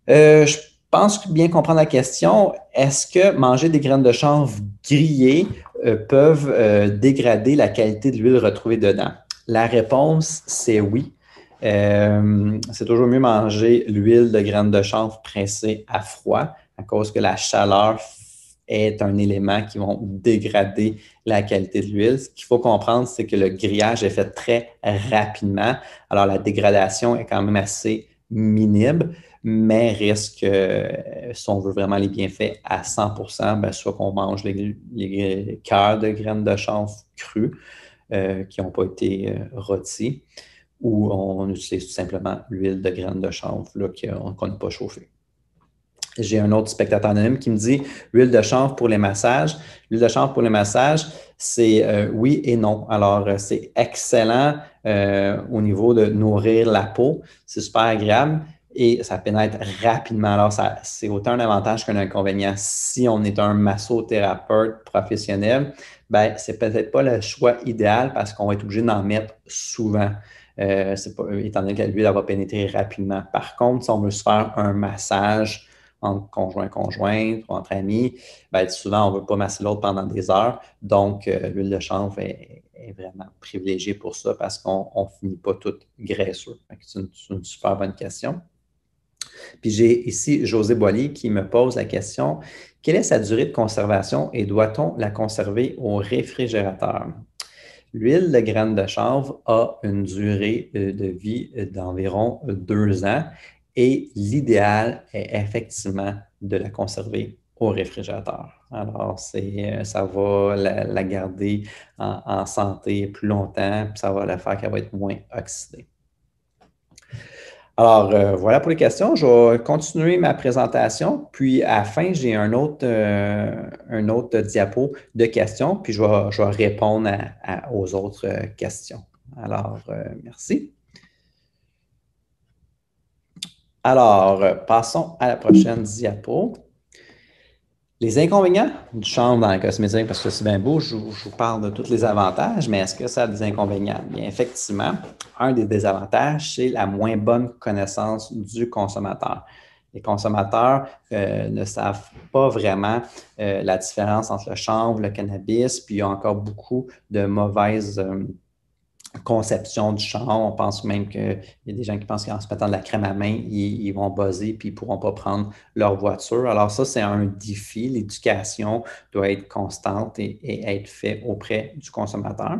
Je pense bien comprendre la question. Est-ce que manger des graines de chanvre grillées peuvent dégrader la qualité de l'huile retrouvée dedans? La réponse, c'est oui. C'est toujours mieux manger l'huile de graines de chanvre pressée à froid à cause que la chaleur est un élément qui va dégrader la qualité de l'huile. Ce qu'il faut comprendre, c'est que le grillage est fait très rapidement. Alors, la dégradation est quand même assez minime, mais risque, si on veut vraiment les bienfaits à 100%, bien, soit qu'on mange les cœurs de graines de chanvre crues qui n'ont pas été rôtis, ou on utilise tout simplement l'huile de graines de chanvre qu'on n'a pas chauffée. J'ai un autre spectateur anonyme qui me dit huile de chanvre pour les massages. L'huile de chanvre pour les massages, c'est oui et non. Alors, c'est excellent au niveau de nourrir la peau. C'est super agréable et ça pénètre rapidement. Alors, c'est autant un avantage qu'un inconvénient. Si on est un massothérapeute professionnel, ben, c'est peut-être pas le choix idéal parce qu'on va être obligé d'en mettre souvent. Étant donné que l'huile va pénétrer rapidement. Par contre, si on veut se faire un massage entre conjoints-conjointes ou entre amis, bien, souvent, on ne veut pas masser l'autre pendant des heures. Donc, l'huile de chanvre est vraiment privilégiée pour ça parce qu'on ne finit pas tout graisseux. C'est une super bonne question. Puis j'ai ici José Boilly qui me pose la question, quelle est sa durée de conservation et doit-on la conserver au réfrigérateur? L'huile de graines de chanvre a une durée de vie d'environ 2 ans et l'idéal est effectivement de la conserver au réfrigérateur. Alors, ça va la garder en santé plus longtemps, puis ça va la faire qu'elle va être moins oxydée. Alors, voilà pour les questions. Je vais continuer ma présentation. Puis, à la fin, j'ai un autre diapo de questions. Puis, je vais répondre aux autres questions. Alors, merci. Alors, passons à la prochaine diapo. Les inconvénients du chanvre dans la cosmétique, parce que c'est bien beau, je vous parle de tous les avantages, mais est-ce que ça a des inconvénients? Bien, effectivement, un des désavantages, c'est la moins bonne connaissance du consommateur. Les consommateurs ne savent pas vraiment la différence entre le chanvre, le cannabis, puis il y a encore beaucoup de mauvaises conception du chanvre. On pense même qu'il y a des gens qui pensent qu'en se mettant de la crème à main, ils vont buzzer puis ils ne pourront pas prendre leur voiture. Alors ça, c'est un défi. L'éducation doit être constante et être faite auprès du consommateur.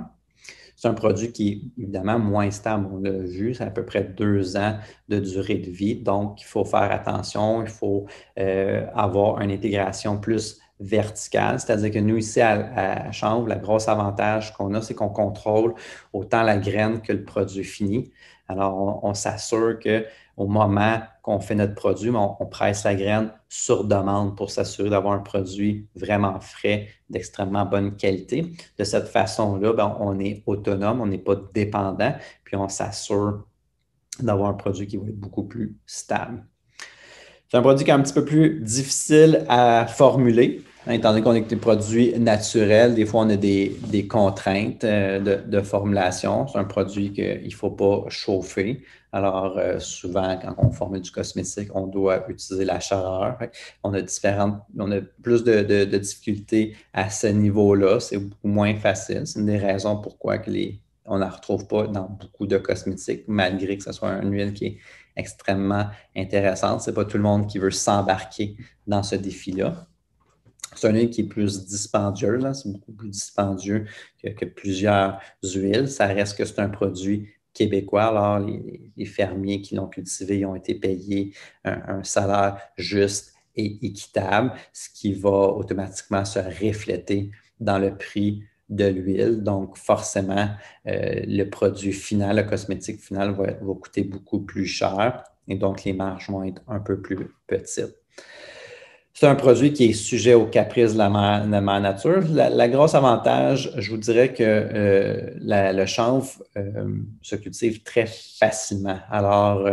C'est un produit qui est évidemment moins stable. On l'a vu, c'est à peu près 2 ans de durée de vie. Donc, il faut faire attention. Il faut avoir une intégration plus verticale. C'est-à-dire que nous, ici, à Chanvre, le gros avantage qu'on a, c'est qu'on contrôle autant la graine que le produit fini. Alors, on s'assure qu'au moment qu'on fait notre produit, on presse la graine sur demande pour s'assurer d'avoir un produit vraiment frais, d'extrêmement bonne qualité. De cette façon-là, ben, on est autonome, on n'est pas dépendant, puis on s'assure d'avoir un produit qui va être beaucoup plus stable. C'est un produit qui est un petit peu plus difficile à formuler, hein, étant donné qu'on est des produits naturels. Des fois, on a des contraintes de formulation. C'est un produit qu'il ne faut pas chauffer. Alors, souvent, quand on formule du cosmétique, on doit utiliser la chaleur. On a plus de difficultés à ce niveau-là. C'est beaucoup moins facile. C'est une des raisons pourquoi on n'en retrouve pas dans beaucoup de cosmétiques, malgré que ce soit une huile qui est extrêmement intéressante. Ce n'est pas tout le monde qui veut s'embarquer dans ce défi-là. C'est une huile qui est plus dispendieuse, c'est beaucoup plus dispendieux que plusieurs huiles. Ça reste que c'est un produit québécois. Alors, les fermiers qui l'ont cultivé ont été payés un salaire juste et équitable, ce qui va automatiquement se refléter dans le prix de l'huile. Donc, forcément, le produit final, le cosmétique final va coûter beaucoup plus cher et donc les marges vont être un peu plus petites. C'est un produit qui est sujet aux caprices de la mère nature. La grosse avantage, je vous dirais que le chanvre se cultive très facilement. Alors,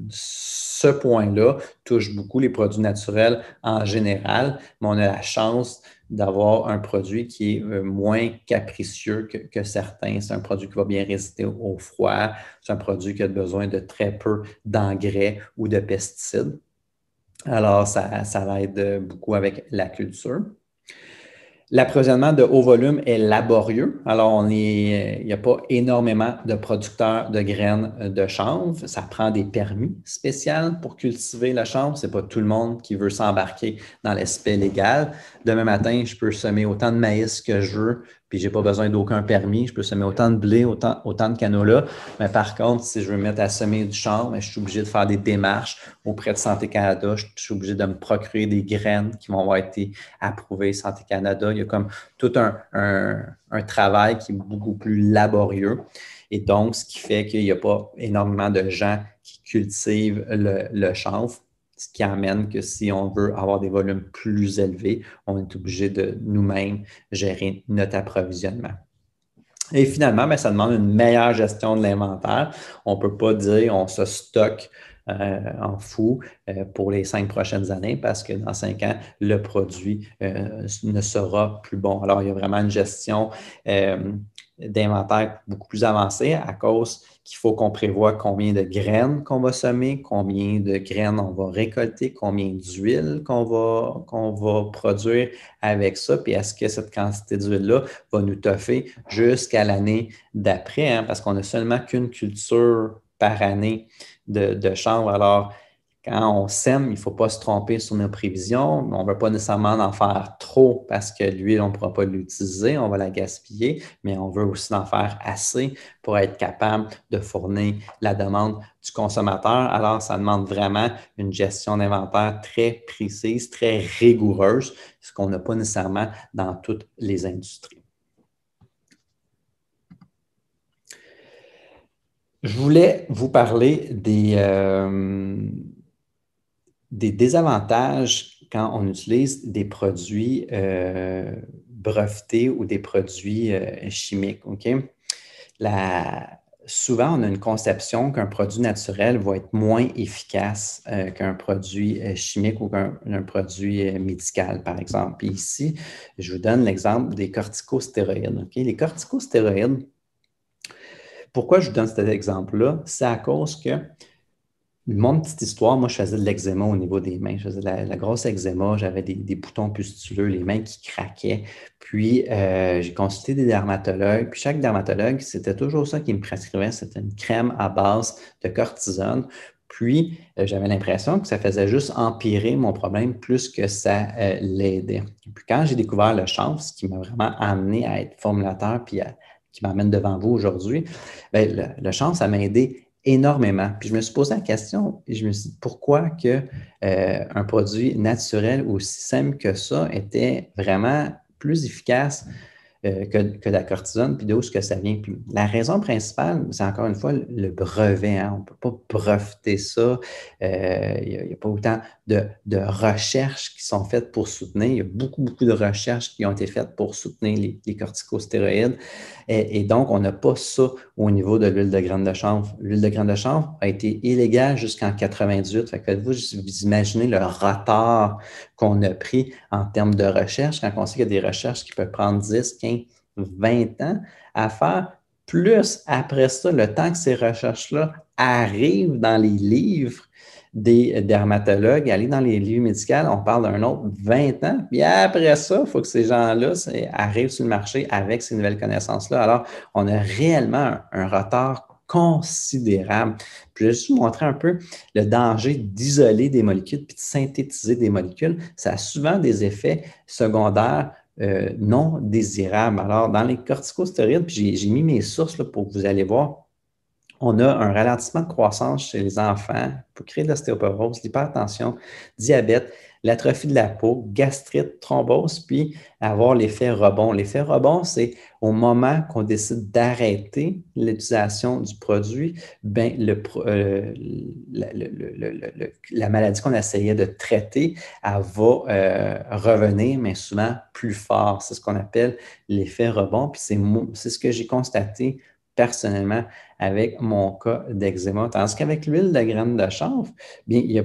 ce point-là touche beaucoup les produits naturels en général, mais on a la chance d'avoir un produit qui est moins capricieux que certains. C'est un produit qui va bien résister au froid. C'est un produit qui a besoin de très peu d'engrais ou de pesticides. Alors, ça l'aide beaucoup avec la culture. L'approvisionnement de haut volume est laborieux. Alors, il n'y a pas énormément de producteurs de graines de chanvre. Ça prend des permis spéciaux pour cultiver le chanvre. Ce n'est pas tout le monde qui veut s'embarquer dans l'aspect légal. Demain matin, je peux semer autant de maïs que je veux, puis je n'ai pas besoin d'aucun permis. Je peux semer autant de blé, autant de canola. Mais par contre, si je veux me mettre à semer du chanvre, je suis obligé de faire des démarches auprès de Santé Canada. Je suis obligé de me procurer des graines qui vont avoir été approuvées Santé Canada. Il y a comme tout un travail qui est beaucoup plus laborieux. Et donc, ce qui fait qu'il n'y a pas énormément de gens qui cultivent le chanvre, ce qui amène que si on veut avoir des volumes plus élevés, on est obligé de nous-mêmes gérer notre approvisionnement. Et finalement, ça demande une meilleure gestion de l'inventaire. On ne peut pas dire on se stocke en fou pour les 5 prochaines années parce que dans 5 ans, le produit ne sera plus bon. Alors, il y a vraiment une gestion d'inventaire beaucoup plus avancée à cause qu'il faut qu'on prévoie combien de graines qu'on va semer, combien de graines on va récolter, combien d'huile qu'on va produire avec ça, puis est-ce que cette quantité d'huile-là va nous toffer jusqu'à l'année d'après, hein, parce qu'on n'a seulement qu'une culture par année de chanvre. Alors, quand on sème, il ne faut pas se tromper sur nos prévisions. On ne veut pas nécessairement en faire trop parce que l'huile, on ne pourra pas l'utiliser, on va la gaspiller, mais on veut aussi en faire assez pour être capable de fournir la demande du consommateur. Alors, ça demande vraiment une gestion d'inventaire très précise, très rigoureuse, ce qu'on n'a pas nécessairement dans toutes les industries. Je voulais vous parler des désavantages quand on utilise des produits brevetés ou des produits chimiques. Okay? Souvent, on a une conception qu'un produit naturel va être moins efficace qu'un produit chimique ou qu'un produit médical, par exemple. Puis ici, je vous donne l'exemple des corticostéroïdes. Okay? Les corticostéroïdes, pourquoi je vous donne cet exemple-là? C'est à cause que mon petite histoire, moi, je faisais de l'eczéma au niveau des mains. Je faisais de la grosse eczéma. J'avais des boutons pustuleux, les mains qui craquaient. Puis, j'ai consulté des dermatologues. Puis, chaque dermatologue, c'était toujours ça qui me prescrivait. C'était une crème à base de cortisone. Puis, j'avais l'impression que ça faisait juste empirer mon problème plus que ça l'aidait. Puis, quand j'ai découvert le chanvre, ce qui m'a vraiment amené à être formulateur puis qui m'amène devant vous aujourd'hui, bien, le chanvre, ça m'a aidé énormément. Puis je me suis posé la question et je me suis dit pourquoi un produit naturel aussi simple que ça était vraiment plus efficace que la cortisone, puis d'où est-ce que ça vient. Puis la raison principale, c'est encore une fois le brevet. Hein. On ne peut pas breveter ça. Il n'y a pas autant de recherches qui sont faites pour soutenir. Il y a beaucoup, beaucoup de recherches qui ont été faites pour soutenir les corticostéroïdes. Et donc, on n'a pas ça au niveau de l'huile de graines de chanvre. L'huile de graines de chanvre a été illégale jusqu'en 98. Fait que vous imaginez le retard qu'on a pris en termes de recherche, quand on sait qu'il y a des recherches qui peuvent prendre 10, 15, 20 ans à faire, plus après ça, le temps que ces recherches-là arrivent dans les livres des dermatologues, aller dans les livres médicaux, on parle d'un autre 20 ans. Puis après ça, il faut que ces gens-là arrivent sur le marché avec ces nouvelles connaissances-là. Alors, on a réellement un retard considérable. Puis, je vais juste vous montrer un peu le danger d'isoler des molécules puis de synthétiser des molécules. Ça a souvent des effets secondaires non désirables. Alors, dans les corticostéroïdes, puis j'ai mis mes sources là, pour que vous allez voir, on a un ralentissement de croissance chez les enfants pour créer de l'ostéoporose, l'hypertension, diabète, l'atrophie de la peau, gastrite, thrombose, puis avoir l'effet rebond. L'effet rebond, c'est au moment qu'on décide d'arrêter l'utilisation du produit, ben la maladie qu'on essayait de traiter, elle va revenir, mais souvent plus fort. C'est ce qu'on appelle l'effet rebond, puis c'est ce que j'ai constaté personnellement avec mon cas d'eczéma. Tandis qu'avec l'huile de graines de chanvre, bien, il n'y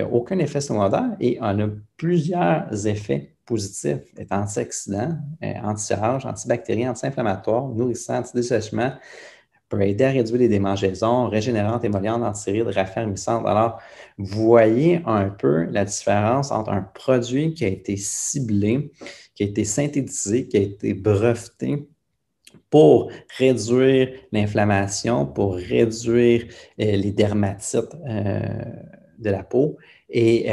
a aucun effet secondaire et on a plusieurs effets positifs. Elle est antioxydant, anti-âge, antibactérien, anti-inflammatoire, nourrissant, antidessèchement, peut aider à réduire les démangeaisons, régénérante, émolliente, antiride, raffermissante. Alors, vous voyez un peu la différence entre un produit qui a été ciblé, qui a été synthétisé, qui a été breveté, pour réduire l'inflammation, pour réduire les dermatites de la peau et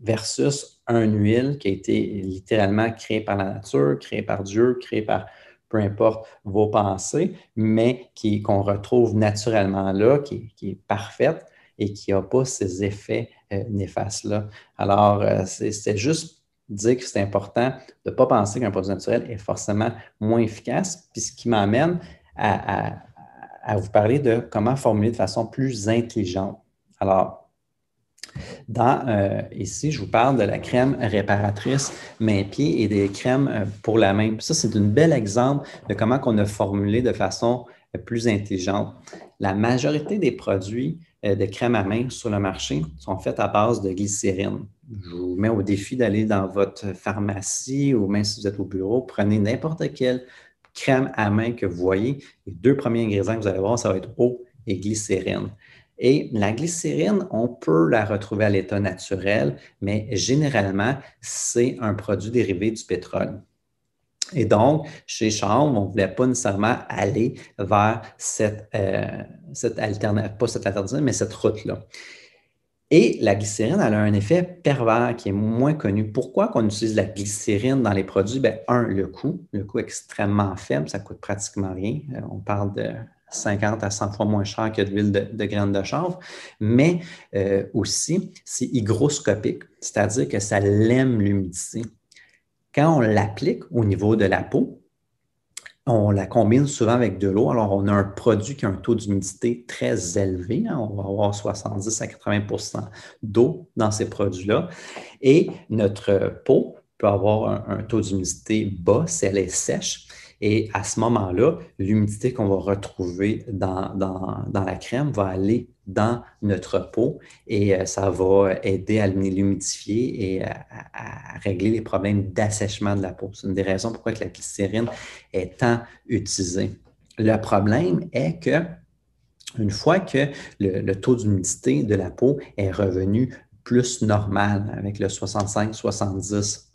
versus une huile qui a été littéralement créée par la nature, créée par Dieu, créée par peu importe vos pensées, mais qu'on retrouve naturellement là, qui est parfaite et qui n'a pas ces effets néfastes-là. Alors, c'est juste dire que c'est important de ne pas penser qu'un produit naturel est forcément moins efficace, puis ce qui m'amène à vous parler de comment formuler de façon plus intelligente. Alors, ici, je vous parle de la crème réparatrice main-pied et des crèmes pour la main. Puis ça, c'est un bel exemple de comment on a formulé de façon plus intelligente. La majorité des produits de crème à main sur le marché sont faits à base de glycérine. Je vous mets au défi d'aller dans votre pharmacie ou même si vous êtes au bureau, prenez n'importe quelle crème à main que vous voyez. Les deux premiers ingrédients que vous allez voir, ça va être eau et glycérine. Et la glycérine, on peut la retrouver à l'état naturel, mais généralement, c'est un produit dérivé du pétrole. Et donc, chez Chanvre, on ne voulait pas nécessairement aller vers cette alternative, pas cette alternative, mais cette route-là. Et la glycérine, elle a un effet pervers qui est moins connu. Pourquoi qu'on utilise la glycérine dans les produits? Bien, le coût est extrêmement faible, ça coûte pratiquement rien. On parle de 50 à 100 fois moins cher que de l'huile de graines de chanvre, mais aussi, c'est hygroscopique, c'est-à-dire que ça lème l'humidité. Quand on l'applique au niveau de la peau, on la combine souvent avec de l'eau. Alors, on a un produit qui a un taux d'humidité très élevé. Hein? On va avoir 70 à 80 d'eau dans ces produits-là. Et notre peau peut avoir un taux d'humidité bas si elle est sèche. Et à ce moment-là, l'humidité qu'on va retrouver dans la crème va aller dans notre peau et ça va aider à l'humidifier et à régler les problèmes d'assèchement de la peau. C'est une des raisons pourquoi la glycérine est tant utilisée. Le problème est que une fois que le taux d'humidité de la peau est revenu plus normal, avec le 65-70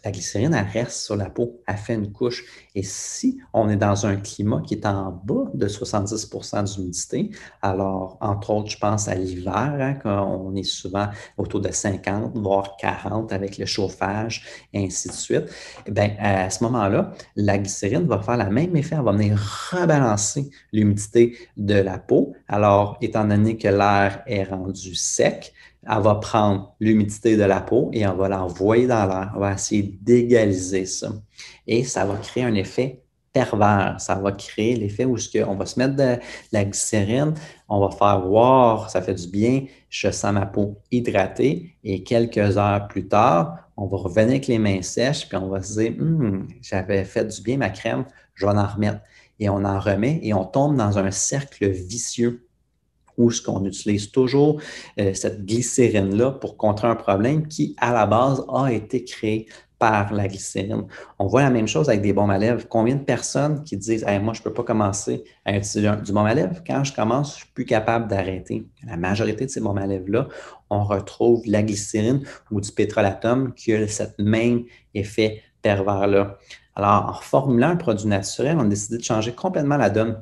la glycérine, elle reste sur la peau, elle fait une couche. Et si on est dans un climat qui est en bas de 70 d'humidité, alors, entre autres, je pense à l'hiver, hein, quand on est souvent autour de 50, voire 40 avec le chauffage, et ainsi de suite, bien, à ce moment-là, la glycérine va faire le même effet, elle va venir rebalancer l'humidité de la peau. Alors, étant donné que l'air est rendu sec, elle va prendre l'humidité de la peau et on va l'envoyer dans l'air. On va essayer d'égaliser ça. Et ça va créer un effet pervers. Ça va créer l'effet où on va se mettre de la glycérine, on va faire voir, ça fait du bien, je sens ma peau hydratée et quelques heures plus tard, on va revenir avec les mains sèches puis on va se dire, j'avais fait du bien ma crème, je vais en remettre. Et on en remet et on tombe dans un cercle vicieux où ce qu'on utilise toujours cette glycérine-là pour contrer un problème qui, à la base, a été créé par la glycérine. On voit la même chose avec des baumes à lèvres. Combien de personnes qui disent hey, « moi, je ne peux pas commencer à utiliser du baume à lèvres. Quand je commence, je ne suis plus capable d'arrêter. » La majorité de ces baumes à lèvres-là, on retrouve la glycérine ou du pétrolatum qui a ce même effet pervers-là. Alors, en formulant un produit naturel, on a décidé de changer complètement la donne.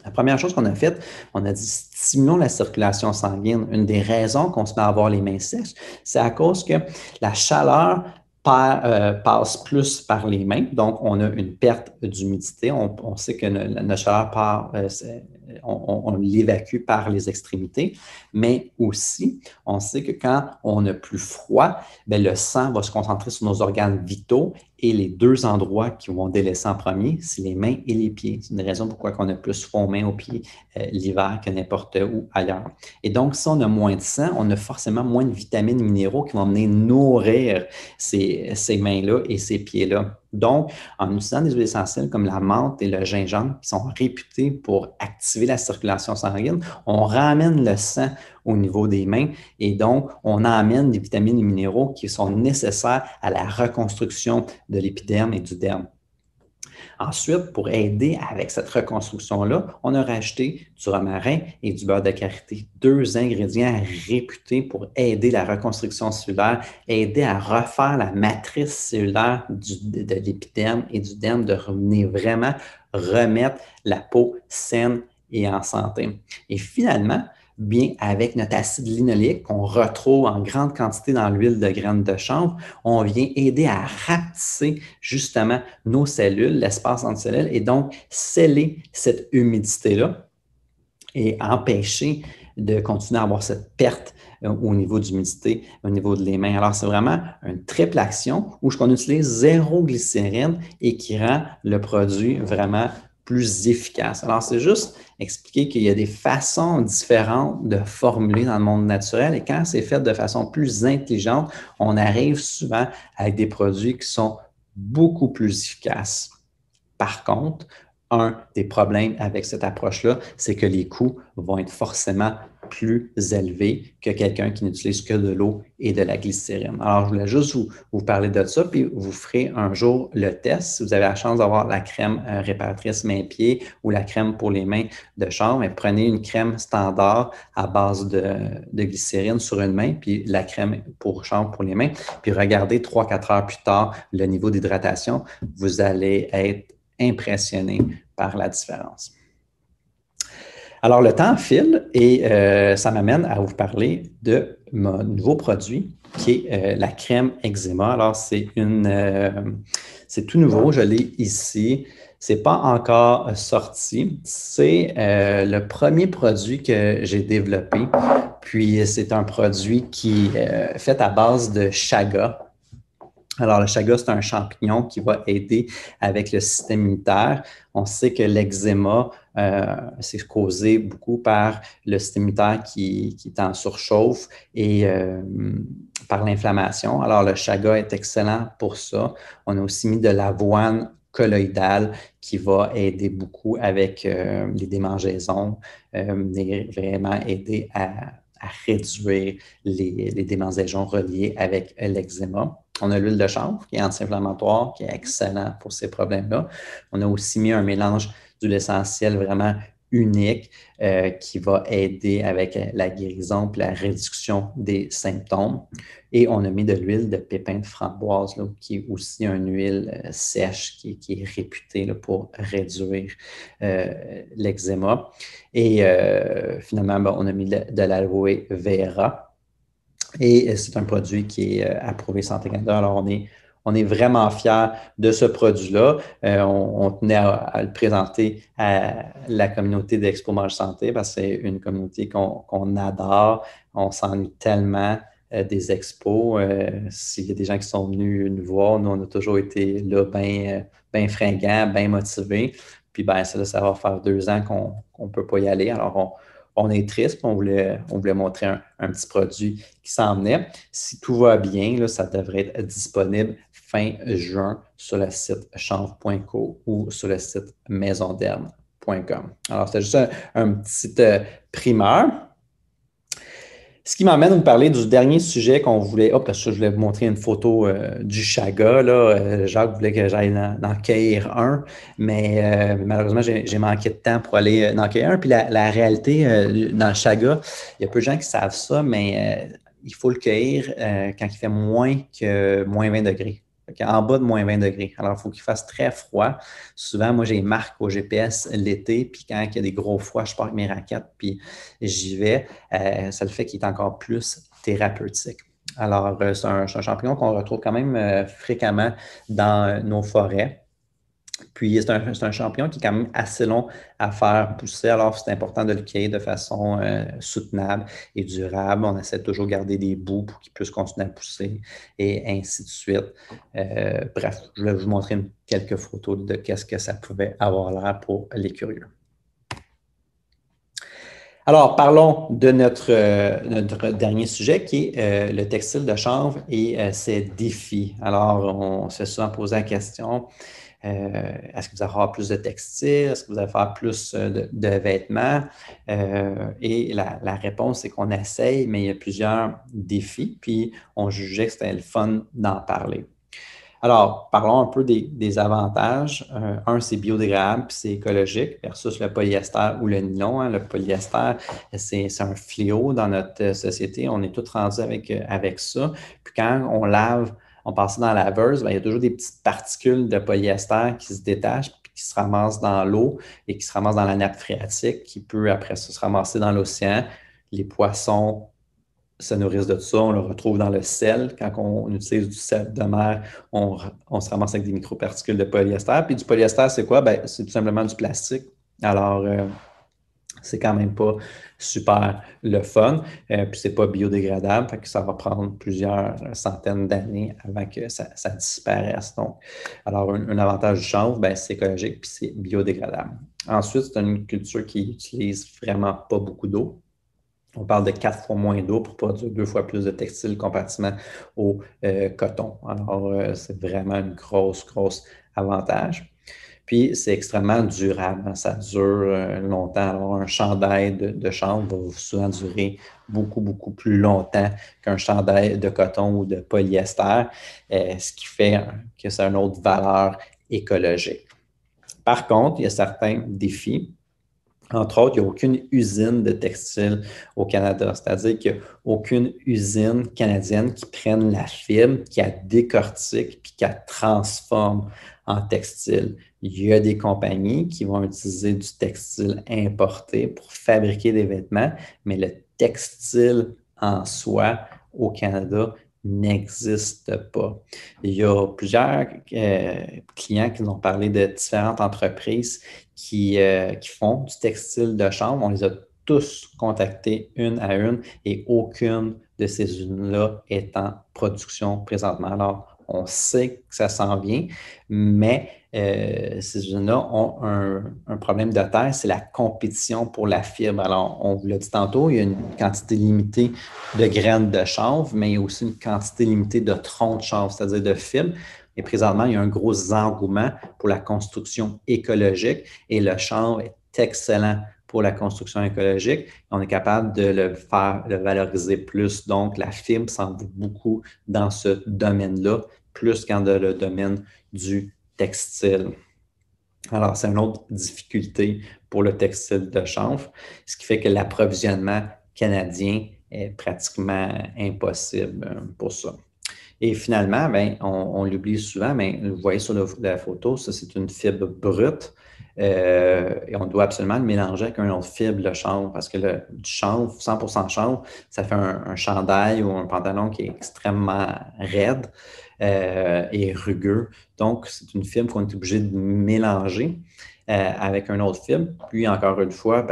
La première chose qu'on a faite, on a dit stimulons la circulation sanguine. Une des raisons qu'on se met à avoir les mains sèches, c'est à cause que la chaleur passe plus par les mains. Donc, on a une perte d'humidité. On sait que notre chaleur part, on l'évacue par les extrémités, mais aussi, on sait que quand on a plus froid, bien, le sang va se concentrer sur nos organes vitaux et les deux endroits qui vont délaisser en premier, c'est les mains et les pieds. C'est une raison pourquoi on a plus froid aux mains, aux pieds l'hiver que n'importe où ailleurs. Et donc, si on a moins de sang, on a forcément moins de vitamines et minéraux qui vont venir nourrir ces mains-là et ces pieds-là. Donc, en utilisant des huiles essentielles comme la menthe et le gingembre, qui sont réputés pour activer la circulation sanguine, on ramène le sang au niveau des mains et donc, on amène des vitamines et minéraux qui sont nécessaires à la reconstruction de l'épiderme et du derme. Ensuite, pour aider avec cette reconstruction-là, on a rajouté du romarin et du beurre de karité, deux ingrédients réputés pour aider la reconstruction cellulaire, aider à refaire la matrice cellulaire de l'épiderme et du derme, de revenir vraiment remettre la peau saine et en santé. Et finalement, bien avec notre acide linoléique qu'on retrouve en grande quantité dans l'huile de graines de chanvre, on vient aider à rapetisser justement nos cellules, l'espace entre cellules, et donc sceller cette humidité-là et empêcher de continuer à avoir cette perte au niveau d'humidité, au niveau de les mains. Alors, c'est vraiment une triple action où on utilise zéro glycérine et qui rend le produit vraiment plus efficace. Alors, c'est juste expliquer qu'il y a des façons différentes de formuler dans le monde naturel et quand c'est fait de façon plus intelligente, on arrive souvent avec des produits qui sont beaucoup plus efficaces. Par contre, un des problèmes avec cette approche-là, c'est que les coûts vont être forcément plus élevés que quelqu'un qui n'utilise que de l'eau et de la glycérine. Alors, je voulais juste vous parler de ça, puis vous ferez un jour le test. Si vous avez la chance d'avoir la crème réparatrice mains-pieds ou la crème pour les mains de chanvre, mais prenez une crème standard à base de glycérine sur une main, puis la crème pour chanvre pour les mains, puis regardez 3-4 heures plus tard le niveau d'hydratation. Vous allez être impressionné par la différence. Alors, le temps file et ça m'amène à vous parler de mon nouveau produit qui est la crème eczéma. Alors, c'est tout nouveau, je l'ai ici. Ce n'est pas encore sorti. C'est le premier produit que j'ai développé. Puis, c'est un produit qui est fait à base de chaga. Alors, le chaga, c'est un champignon qui va aider avec le système immunitaire. On sait que l'eczéma, c'est causé beaucoup par le système immunitaire qui est en surchauffe et par l'inflammation. Alors, le chaga est excellent pour ça. On a aussi mis de l'avoine colloïdale qui va aider beaucoup avec les démangeaisons, et vraiment aider à réduire les démangeaisons reliées avec l'eczéma. On a l'huile de chanvre qui est anti-inflammatoire, qui est excellent pour ces problèmes-là. On a aussi mis un mélange d'huile essentielle vraiment unique qui va aider avec la guérison et la réduction des symptômes. Et on a mis de l'huile de pépins de framboise, là, qui est aussi une huile sèche qui est réputée là, pour réduire l'eczéma. Et finalement, on a mis de l'aloe vera. Et c'est un produit qui est approuvé Santé Canada. Alors, on est on est vraiment fiers de ce produit-là. On tenait à le présenter à la communauté d'Expo Mange Santé parce que c'est une communauté qu'on adore. On s'ennuie tellement des expos. S'il y a des gens qui sont venus nous voir, nous, on a toujours été là bien fringants, bien motivés. Puis ben, ça va faire 2 ans qu'on ne peut pas y aller. Alors, on est triste, on voulait montrer un petit produit qui s'en venait. Si tout va bien, là, ça devrait être disponible fin juin sur le site chanvre.co ou sur le site maisonderne.com. Alors, c'était juste un petit primeur. Ce qui m'amène à vous parler du dernier sujet qu'on voulait. Oh, parce que je voulais vous montrer une photo du chaga. Là. Jacques voulait que j'aille en cueillir un, mais malheureusement, j'ai manqué de temps pour aller en cueillir un. Puis la réalité, dans le chaga, il y a peu de gens qui savent ça, mais il faut le cueillir quand il fait moins 20 degrés. En bas de moins 20 degrés. Alors, il faut qu'il fasse très froid. Souvent, moi, j'ai marque au GPS l'été, puis quand il y a des gros froids, je pars avec mes raquettes, puis j'y vais. Ça le fait qu'il est encore plus thérapeutique. Alors, c'est un champignon qu'on retrouve quand même fréquemment dans nos forêts. Puis, c'est un champignon qui est quand même assez long à faire pousser. Alors, c'est important de le cueillir de façon soutenable et durable. On essaie de toujours garder des bouts pour qu'il puisse continuer à pousser et ainsi de suite. Bref, je vais vous montrer quelques photos de qu'est-ce que ça pouvait avoir l'air pour les curieux. Alors, parlons de notre dernier sujet qui est le textile de chanvre et ses défis. Alors, on s'est souvent posé la question, est-ce que vous allez avoir plus de textiles? Est-ce que vous allez faire plus de vêtements? Et la réponse, c'est qu'on essaye, mais il y a plusieurs défis, puis on jugeait que c'était le fun d'en parler. Alors, parlons un peu des avantages. Un, c'est biodégradable puis c'est écologique versus le polyester ou le nylon. Hein. Le polyester, c'est un fléau dans notre société. On est tous rendus avec ça. Puis quand on lave, on passe dans la laveuse, bien, il y a toujours des petites particules de polyester qui se détachent puis qui se ramassent dans l'eau et qui se ramassent dans la nappe phréatique qui peut après ça se ramasser dans l'océan. Les poissons se nourrissent de tout ça. On le retrouve dans le sel. Quand on utilise du sel de mer, on se ramasse avec des microparticules de polyester. Puis du polyester, c'est quoi? Ben, c'est tout simplement du plastique. Alors, c'est quand même pas super le fun. Puis c'est pas biodégradable. Fait que ça va prendre plusieurs centaines d'années avant que ça disparaisse. Donc, alors, un avantage du chanvre, ben, c'est écologique puis c'est biodégradable. Ensuite, c'est une culture qui utilise vraiment pas beaucoup d'eau. On parle de 4 fois moins d'eau pour produire 2 fois plus de textile comparativement au coton. Alors, c'est vraiment un gros avantage. Puis, c'est extrêmement durable. Hein. Ça dure longtemps. Alors, un chandail de chanvre va souvent durer beaucoup plus longtemps qu'un chandail de coton ou de polyester, ce qui fait que c'est une autre valeur écologique. Par contre, il y a certains défis. Entre autres, il n'y a aucune usine de textile au Canada. C'est-à-dire qu'il n'y a aucune usine canadienne qui prenne la fibre, qui la décortique puis qui la transforme en textile. Il y a des compagnies qui vont utiliser du textile importé pour fabriquer des vêtements, mais le textile en soi au Canada n'existe pas. Il y a plusieurs clients qui nous ont parlé de différentes entreprises qui font du textile de chanvre. On les a tous contactés une à une et aucune de ces usines-là est en production présentement. Alors, on sait que ça s'en vient, mais ces usines-là ont un problème de terre, c'est la compétition pour la fibre. Alors, on vous l'a dit tantôt, il y a une quantité limitée de graines de chanvre, mais il y a aussi une quantité limitée de troncs de chanvre, c'est-à-dire de fibres. Et présentement, il y a un gros engouement pour la construction écologique et le chanvre est excellent pour la construction écologique. On est capable de le valoriser plus. Donc, la fibre s'en vaut beaucoup dans ce domaine-là, plus qu'en dans le domaine du textile. Alors, c'est une autre difficulté pour le textile de chanvre, ce qui fait que l'approvisionnement canadien est pratiquement impossible pour ça. Et finalement, ben, on l'oublie souvent, mais vous voyez sur la photo, ça c'est une fibre brute. Et on doit absolument le mélanger avec un autre fibre, le chanvre, parce que du chanvre, 100% chanvre, ça fait un chandail ou un pantalon qui est extrêmement raide et rugueux. Donc, c'est une fibre qu'on est obligé de mélanger avec un autre fibre. Puis, encore une fois,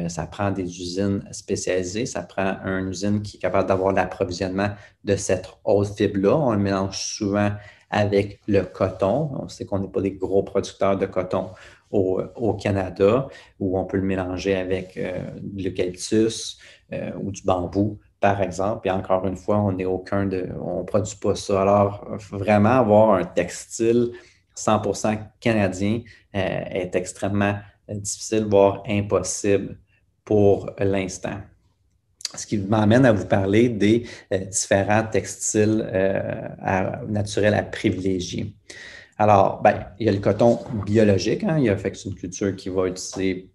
ça prend des usines spécialisées. Ça prend une usine qui est capable d'avoir l'approvisionnement de cette autre fibre-là. On le mélange souvent avec le coton. On sait qu'on n'est pas des gros producteurs de coton au Canada, où on peut le mélanger avec de l'eucalyptus ou du bambou, par exemple. Et encore une fois, on ne produit pas ça. Alors, vraiment, avoir un textile 100% canadien est extrêmement difficile, voire impossible pour l'instant. Ce qui m'amène à vous parler des différents textiles naturels à privilégier. Alors, il y a le coton biologique, hein, c'est une culture qui va utiliser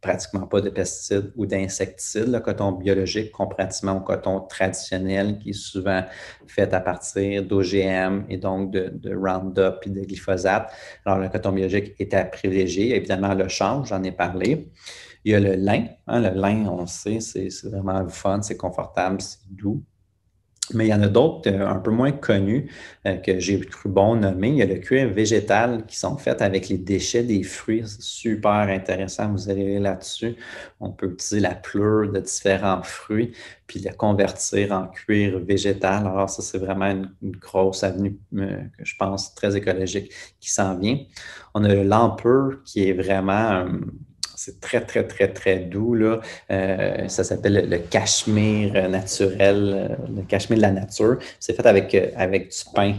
pratiquement pas de pesticides ou d'insecticides. Le coton biologique, comparativement au coton traditionnel qui est souvent fait à partir d'OGM et donc de Roundup et de glyphosate. Alors, le coton biologique est à privilégier. Évidemment, le chanvre, j'en ai parlé. Il y a le lin. Hein, le lin, on le sait, c'est vraiment le fun, c'est confortable, c'est doux. Mais il y en a d'autres un peu moins connus que j'ai cru bon nommer. Il y a le cuir végétal qui sont faits avec les déchets des fruits. C'est super intéressant, vous allez là-dessus. On peut utiliser la pleure de différents fruits puis les convertir en cuir végétal. Alors ça, c'est vraiment une grosse avenue que je pense très écologique qui s'en vient. On a le lampeur qui est vraiment... c'est très, très, très, très doux, là. Ça s'appelle le cachemire naturel, le cachemire de la nature. C'est fait avec du pain.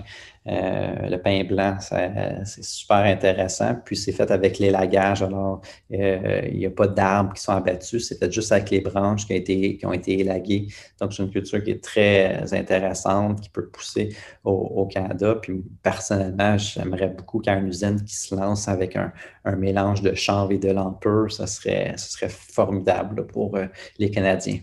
Le pain blanc, c'est super intéressant. Puis, c'est fait avec l'élagage. Alors, il n'y a pas d'arbres qui sont abattus. C'est fait juste avec les branches qui ont été élaguées. Donc, c'est une culture qui est très intéressante, qui peut pousser au Canada. Puis, personnellement, j'aimerais beaucoup qu'il y ait une usine qui se lance avec un mélange de chanvre et de lampeur. Ce serait formidable là, pour les Canadiens.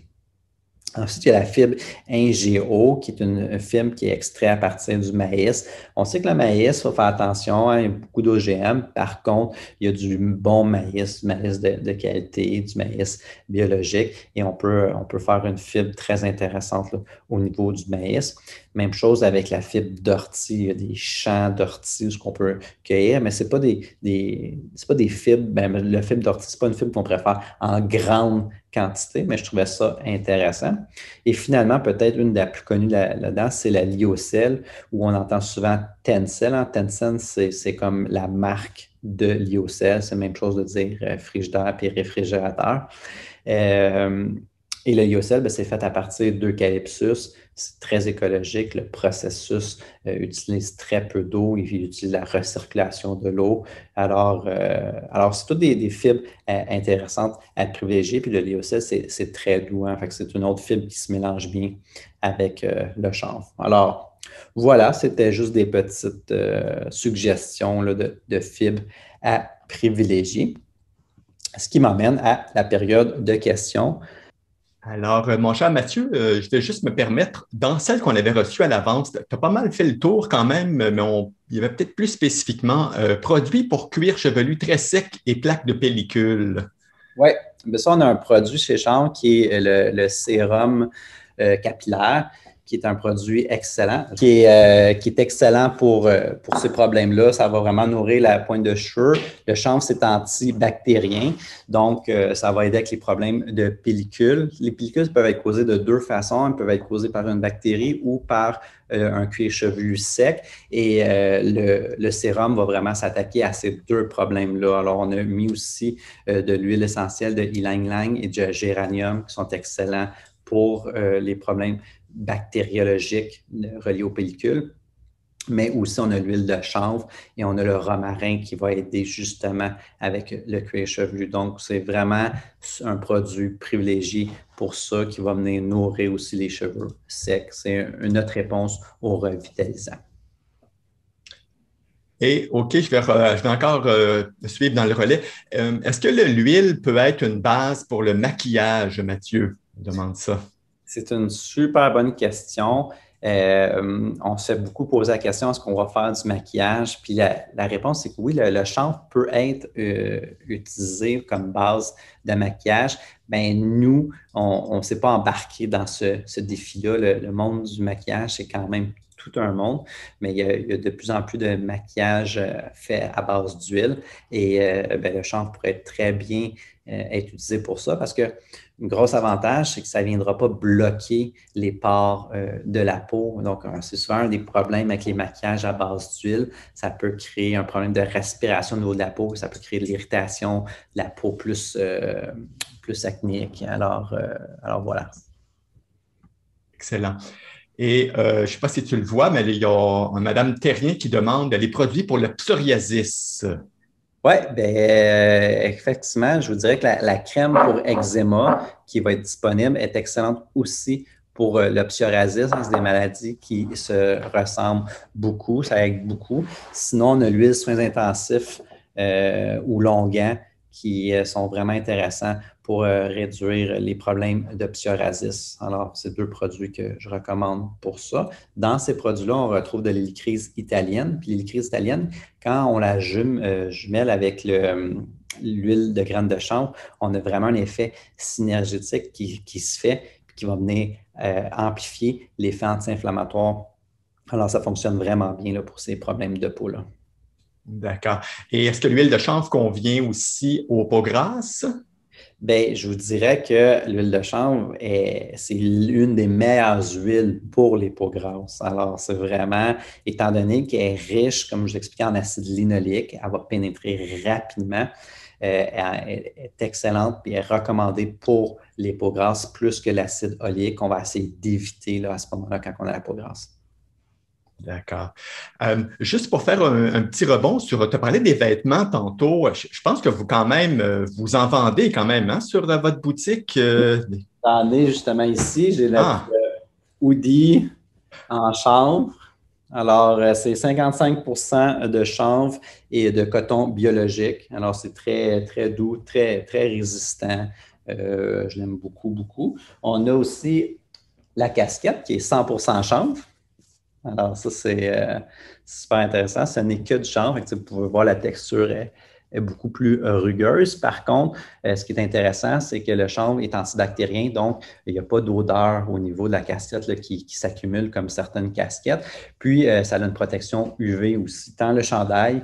Ensuite, il y a la fibre NGO, qui est une fibre qui est extraite à partir du maïs. On sait que le maïs, il faut faire attention, hein, il y a beaucoup d'OGM. Par contre, il y a du bon maïs, du maïs de qualité, du maïs biologique, et on peut faire une fibre très intéressante là, au niveau du maïs. Même chose avec la fibre d'ortie. Il y a des champs d'ortie où on peut cueillir, mais ce n'est pas des fibres. Le fibre d'ortie, ce n'est pas une fibre qu'on préfère en grande quantité, mais je trouvais ça intéressant. Et finalement, peut-être une des plus connues là-dedans, c'est la lyocell, où on entend souvent Tencel. Hein. Tencel, c'est comme la marque de lyocell. C'est la même chose de dire frigidaire et réfrigérateur. Et le lyocell, c'est fait à partir d'eucalyptus. C'est très écologique. Le processus utilise très peu d'eau. Il utilise la recirculation de l'eau. Alors c'est toutes des fibres intéressantes à privilégier. Puis le lyocell, c'est très doux. Hein? Fait que c'est une autre fibre qui se mélange bien avec le chanvre. Alors, voilà, c'était juste des petites suggestions là, de fibres à privilégier. Ce qui m'emmène à la période de questions. Alors, mon cher Mathieu, je vais juste me permettre, dans celle qu'on avait reçue à l'avance, tu as pas mal fait le tour quand même, mais il y avait peut-être plus spécifiquement produits pour cuir chevelu très sec et plaques de pellicule. Oui, ça, on a un produit chez Chanvre qui est le sérum capillaire, qui est un produit excellent, qui est excellent pour ces problèmes-là. Ça va vraiment nourrir la pointe de cheveux. Le chanvre, c'est antibactérien, donc ça va aider avec les problèmes de pellicules. Les pellicules peuvent être causées de deux façons. Elles peuvent être causées par une bactérie ou par un cuir chevelu sec. Et le sérum va vraiment s'attaquer à ces deux problèmes-là. Alors, on a mis aussi de l'huile essentielle de ylang-ylang et de géranium qui sont excellents pour les problèmes bactériologiques reliés aux pellicules. Mais aussi, on a l'huile de chanvre et on a le romarin qui va aider justement avec le cuir chevelu. Donc, c'est vraiment un produit privilégié pour ça qui va venir nourrir aussi les cheveux secs. C'est une autre réponse au revitalisant. Et OK, je vais encore suivre dans le relais. Est-ce que l'huile peut être une base pour le maquillage, Mathieu? Je demande ça. C'est une super bonne question. On se fait beaucoup poser la question, est-ce qu'on va faire du maquillage? Puis la réponse, c'est que oui, le chanvre peut être utilisé comme base de maquillage. Bien, nous, on ne s'est pas embarqué dans ce défi-là. Le monde du maquillage, c'est quand même tout un monde, mais il y a de plus en plus de maquillage fait à base d'huile et ben, le chanvre pourrait très bien être utilisé pour ça parce que le gros avantage, c'est que ça ne viendra pas bloquer les pores de la peau. Donc, c'est souvent un des problèmes avec les maquillages à base d'huile. Ça peut créer un problème de respiration au niveau de la peau, ça peut créer de l'irritation, de la peau plus acnéique. Alors voilà. Excellent. Et je ne sais pas si tu le vois, mais il y a Mme Terrien qui demande les produits pour le psoriasis. Oui, effectivement, je vous dirais que la crème pour eczéma qui va être disponible est excellente aussi pour le psoriasis. C'est des maladies qui se ressemblent beaucoup, ça aide beaucoup. Sinon, on a l'huile soins intensifs ou longuant qui sont vraiment intéressants pour réduire les problèmes de psoriasis. Alors, c'est deux produits que je recommande pour ça. Dans ces produits-là, on retrouve de l'hélicryse italienne. Puis l'hélicryse italienne, quand on la jumelle avec l'huile de graines de chanvre, on a vraiment un effet synergétique qui se fait et qui va venir amplifier l'effet anti-inflammatoire. Alors, ça fonctionne vraiment bien là, pour ces problèmes de peau là. D'accord. Et est-ce que l'huile de chanvre convient aussi aux peaux grasses? Bien, je vous dirais que l'huile de chanvre, c'est l'une des meilleures huiles pour les peaux grasses. Alors, c'est vraiment, étant donné qu'elle est riche, comme je l'expliquais, en acide linoléique, elle va pénétrer rapidement. Elle est excellente et est recommandée pour les peaux grasses plus que l'acide oléique qu'on va essayer d'éviter là, à ce moment-là quand on a la peau grasse. D'accord. Juste pour faire un petit rebond sur, tu as parlé des vêtements tantôt. Je pense que vous quand même, vous en vendez quand même hein, sur votre boutique. J'en ai justement ici, j'ai notre Ah, hoodie en chanvre. Alors, c'est 55 de chanvre et de coton biologique. Alors, c'est très, très doux, très, très résistant. Je l'aime beaucoup, beaucoup. On a aussi la casquette qui est 100 chanvre. Alors, ça, c'est super intéressant. Ce n'est que du chanvre. Vous pouvez voir la texture est beaucoup plus rugueuse. Par contre, ce qui est intéressant, c'est que le chanvre est antibactérien, donc il n'y a pas d'odeur au niveau de la casquette là, qui s'accumule comme certaines casquettes. Puis, ça a une protection UV aussi, tant le chandail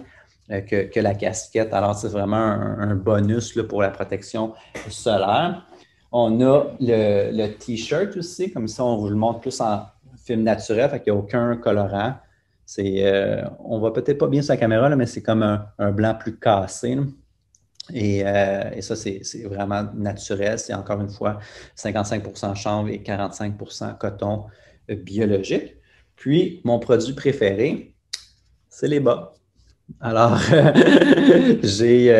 que la casquette. Alors, c'est vraiment un bonus là, pour la protection solaire. On a le T-shirt aussi, comme ça, on vous le montre plus en film naturel, fait qu'il n'y a aucun colorant. On voit peut-être pas bien sur la caméra, là, mais c'est comme un blanc plus cassé. Et ça, c'est vraiment naturel. C'est encore une fois 55 chanvre et 45 coton biologique. Puis, mon produit préféré, c'est les bas. Alors, j'ai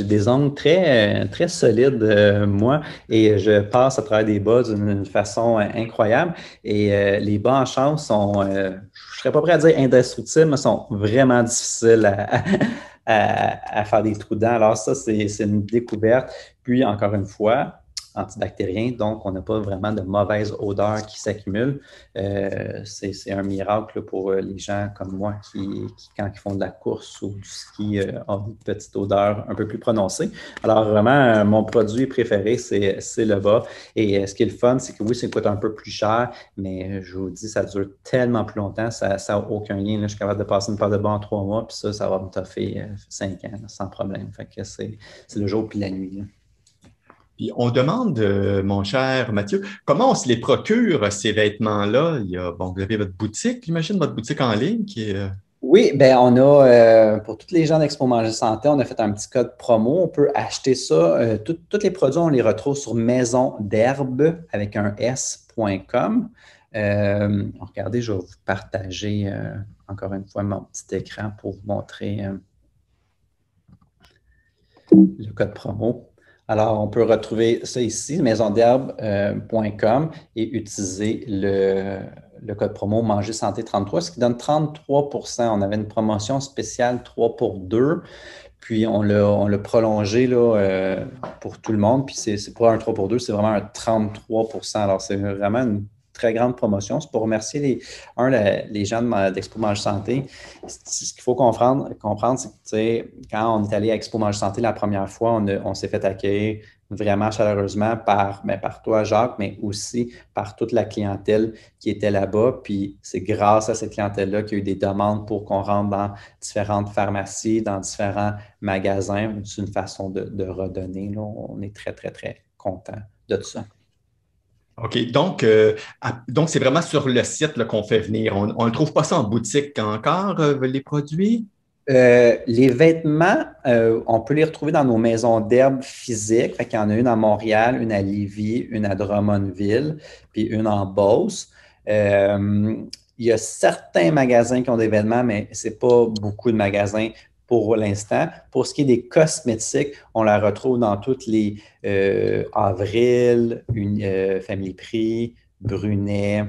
des ongles très, très solides, moi, et je passe à travers des bas d'une façon incroyable. Et les bas en chanvre sont, je ne serais pas prêt à dire indestructibles, mais sont vraiment difficiles à faire des trous dedans. Alors, ça, c'est une découverte. Puis, encore une fois, antibactérien, donc on n'a pas vraiment de mauvaise odeur qui s'accumule. C'est un miracle pour les gens comme moi qui, quand ils font de la course ou du ski, ont une petite odeur un peu plus prononcée. Alors vraiment, mon produit préféré, c'est le bas. Et ce qui est le fun, c'est que oui, ça coûte un peu plus cher, mais je vous dis, ça dure tellement plus longtemps, ça n'a aucun lien. Là, je suis capable de passer une paire de bas en 3 mois, puis ça va me toffer 5 ans, là, sans problème. Fait que c'est le jour puis la nuit. Là. puis on demande, mon cher Mathieu, comment on se les procure, ces vêtements-là? Bon, vous avez votre boutique, j'imagine, votre boutique en ligne qui est. Oui, ben on a, pour tous les gens d'Expo Manger Santé, on a fait un petit code promo. On peut acheter ça. Tous les produits, on les retrouve sur maisonderbe avec un s.com. Regardez, je vais vous partager encore une fois mon petit écran pour vous montrer le code promo. Alors, on peut retrouver ça ici, maisonderbe.com et utiliser le code promo Manger Santé 33, ce qui donne 33 %. On avait une promotion spéciale 3 pour 2, puis on l'a prolongé là, pour tout le monde. Puis c'est pas un 3 pour 2, c'est vraiment un 33 %. Alors, c'est vraiment une très grande promotion. C'est pour remercier les gens d'Expo Mange Santé. Ce qu'il faut comprendre c'est que, tu sais, quand on est allé à Expo Mange Santé la première fois, on s'est fait accueillir vraiment chaleureusement par toi, Jacques, mais aussi par toute la clientèle qui était là-bas. Puis c'est grâce à cette clientèle-là qu'il y a eu des demandes pour qu'on rentre dans différentes pharmacies, dans différents magasins. C'est une façon de redonner. Là. On est très, très, très content de tout ça. OK. Donc c'est vraiment sur le site là, qu'on fait venir. On ne trouve pas ça en boutique encore, les produits? Les vêtements, on peut les retrouver dans nos maisons d'herbe physiques. Fait qu'il y en a une à Montréal, une à Lévis, une à Drummondville, puis une en Beauce. Il y a certains magasins qui ont des vêtements, mais ce n'est pas beaucoup de magasins pour l'instant. Pour ce qui est des cosmétiques, on la retrouve dans toutes les Avril, Family Prix, Brunet.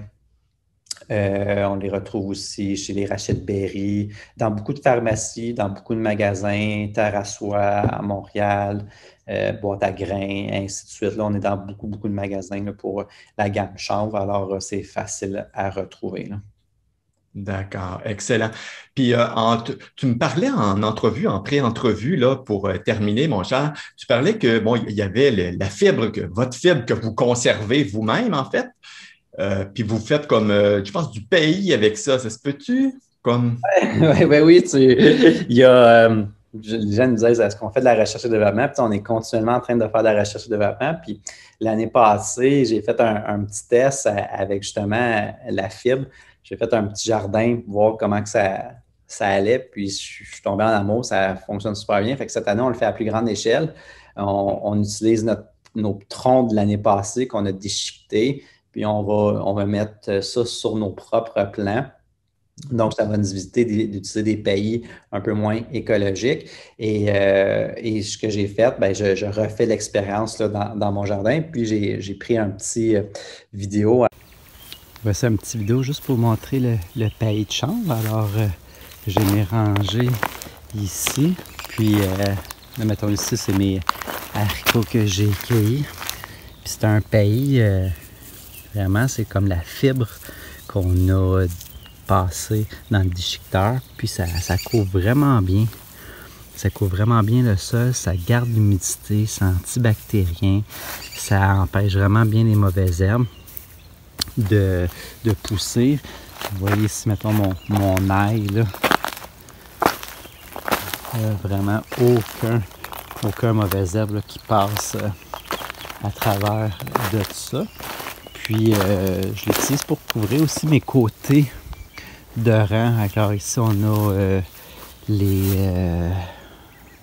On les retrouve aussi chez les Rachel Berry, dans beaucoup de pharmacies, dans beaucoup de magasins, Terre à Soie à Montréal, Boîte à grains, ainsi de suite. Là, on est dans beaucoup, beaucoup de magasins là, pour la gamme chanvre, alors c'est facile à retrouver. Là. D'accord, excellent. Puis tu me parlais en entrevue, en pré-entrevue, là, pour terminer, mon cher, tu parlais que bon, il y avait la fibre, votre fibre que vous conservez vous-même, en fait. Puis vous faites comme, je pense, du pays avec ça. Ça se peut-tu? Comme... Oui, il y a, les gens nous disent, est-ce qu'on fait de la recherche et développement? Puis on est continuellement en train de faire de la recherche et développement. Puis l'année passée, j'ai fait un petit test avec justement la fibre. J'ai fait un petit jardin pour voir comment que ça allait. Puis je suis tombé en amour, ça fonctionne super bien. Fait que cette année, on le fait à plus grande échelle. On utilise nos troncs de l'année passée qu'on a déchiquetés. Puis on va mettre ça sur nos propres plants. Donc, ça va nous éviter d'utiliser des pays un peu moins écologiques. Et ce que j'ai fait, ben, je refais l'expérience là, dans mon jardin. Puis, j'ai pris un petit vidéo. Voici un petit vidéo juste pour vous montrer le pays de chanvre. Alors, j'ai mes rangées ici. Puis, là, mettons ici, c'est mes haricots que j'ai cueillis. Puis, c'est un pays, vraiment, c'est comme la fibre qu'on a passé dans le déchiqueteur, puis ça couvre vraiment bien. Ça couvre vraiment bien le sol, ça garde l'humidité, c'est antibactérien, ça empêche vraiment bien les mauvaises herbes de pousser. Vous voyez ici, mettons mon ail, là. Vraiment aucun mauvaise herbe là, qui passe à travers de tout ça. Puis je l'utilise pour couvrir aussi mes côtés de rang. Alors ici, on a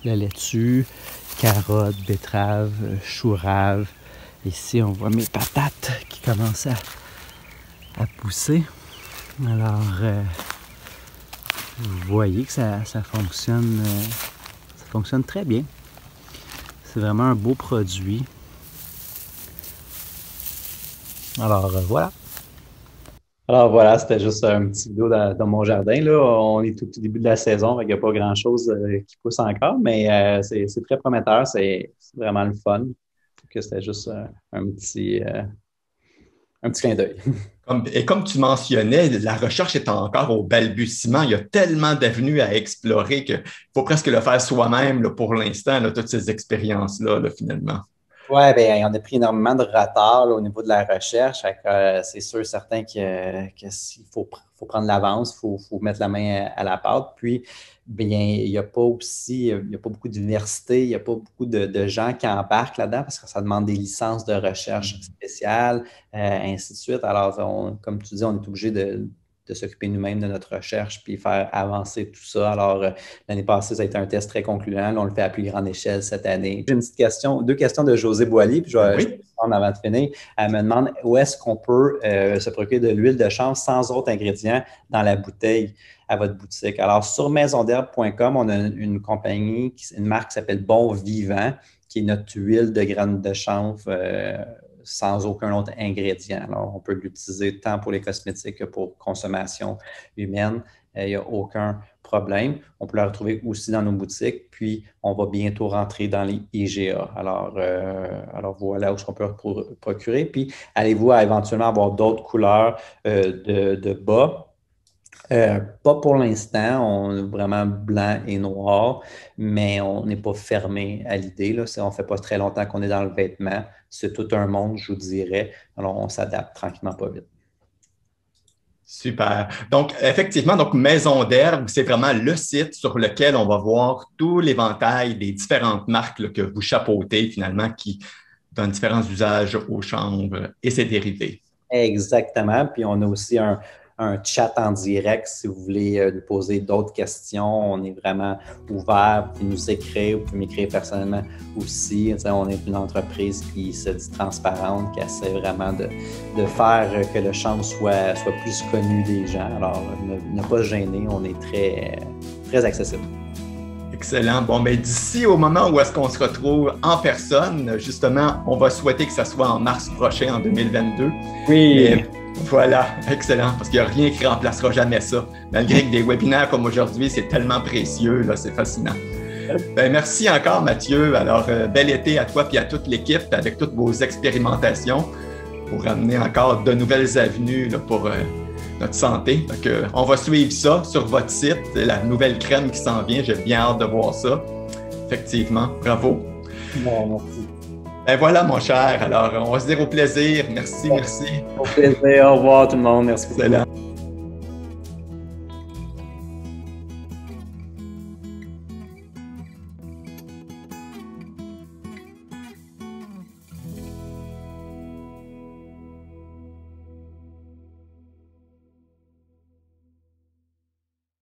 la laitue, carottes, betteraves, chou rave. Ici, on voit mes patates qui commencent à pousser. Alors, vous voyez que ça fonctionne très bien. C'est vraiment un beau produit. Alors, voilà. Alors voilà, c'était juste un petit vidéo dans mon jardin. Là. On est tout au début de la saison, il n'y a pas grand-chose qui pousse encore, mais c'est très prometteur, c'est vraiment le fun. Que c'était juste un petit clin d'œil. Et comme tu mentionnais, la recherche est encore au balbutiement. Il y a tellement d'avenues à explorer qu'il faut presque le faire soi-même là, pour l'instant, là, toutes ces expériences-là, là, finalement. Oui, bien, on a pris énormément de retard là, au niveau de la recherche. C'est sûr, certain qu'il faut prendre l'avance, il faut mettre la main à la pâte. Puis, bien, il n'y a pas beaucoup d'universités, il n'y a pas beaucoup de gens qui embarquent là-dedans parce que ça demande des licences de recherche spéciales, ainsi de suite. Alors, comme tu dis, on est obligé de s'occuper nous-mêmes de notre recherche puis faire avancer tout ça. Alors, l'année passée, ça a été un test très concluant. Là, on le fait à plus grande échelle cette année. J'ai deux questions de José Boilly, puis je vais répondre avant de finir. Elle me demande où est-ce qu'on peut se procurer de l'huile de chanvre sans autres ingrédients dans la bouteille à votre boutique. Alors, sur maisonderbe.com, on a une compagnie, une marque qui s'appelle Bon Vivant, qui est notre huile de graines de chanvre sans aucun autre ingrédient. Alors, on peut l'utiliser tant pour les cosmétiques que pour consommation humaine. il n'y a aucun problème. On peut la retrouver aussi dans nos boutiques, puis on va bientôt rentrer dans les IGA. Alors voilà où on peut procurer. Puis allez-vous éventuellement avoir d'autres couleurs de bas. Pas pour l'instant, on est vraiment blanc et noir, mais on n'est pas fermé à l'idée. On ne fait pas très longtemps qu'on est dans le vêtement. C'est tout un monde, je vous dirais. Alors, on s'adapte tranquillement, pas vite. Super. Donc, effectivement, Maison d'Herbe, c'est vraiment le site sur lequel on va voir tout l'éventail des différentes marques là, que vous chapeautez finalement qui donnent différents usages aux chambres et ses dérivés. Exactement. Puis, on a aussi un chat en direct si vous voulez nous poser d'autres questions. On est vraiment ouvert. Vous pouvez nous écrire, vous pouvez m'écrire personnellement aussi. On est une entreprise qui se dit transparente, qui essaie vraiment de faire que le chanvre soit plus connu des gens. Alors, ne pas se gêner, on est très, très accessible. Excellent. Bon, mais d'ici au moment où est-ce qu'on se retrouve en personne, justement, on va souhaiter que ça soit en mars prochain, en 2022. Oui. Et voilà, excellent, parce qu'il n'y a rien qui remplacera jamais ça. Malgré que des webinaires comme aujourd'hui, c'est tellement précieux, là, c'est fascinant. Ben, merci encore, Mathieu. Alors, bel été à toi et à toute l'équipe avec toutes vos expérimentations pour amener encore de nouvelles avenues là, pour notre santé. Donc, on va suivre ça sur votre site, la nouvelle crème qui s'en vient. J'ai bien hâte de voir ça. Effectivement, bravo. Bon, merci. Ben voilà, mon cher. Alors, on va se dire au plaisir. Merci, merci. Au plaisir. Au revoir tout le monde. Merci beaucoup. Excellent.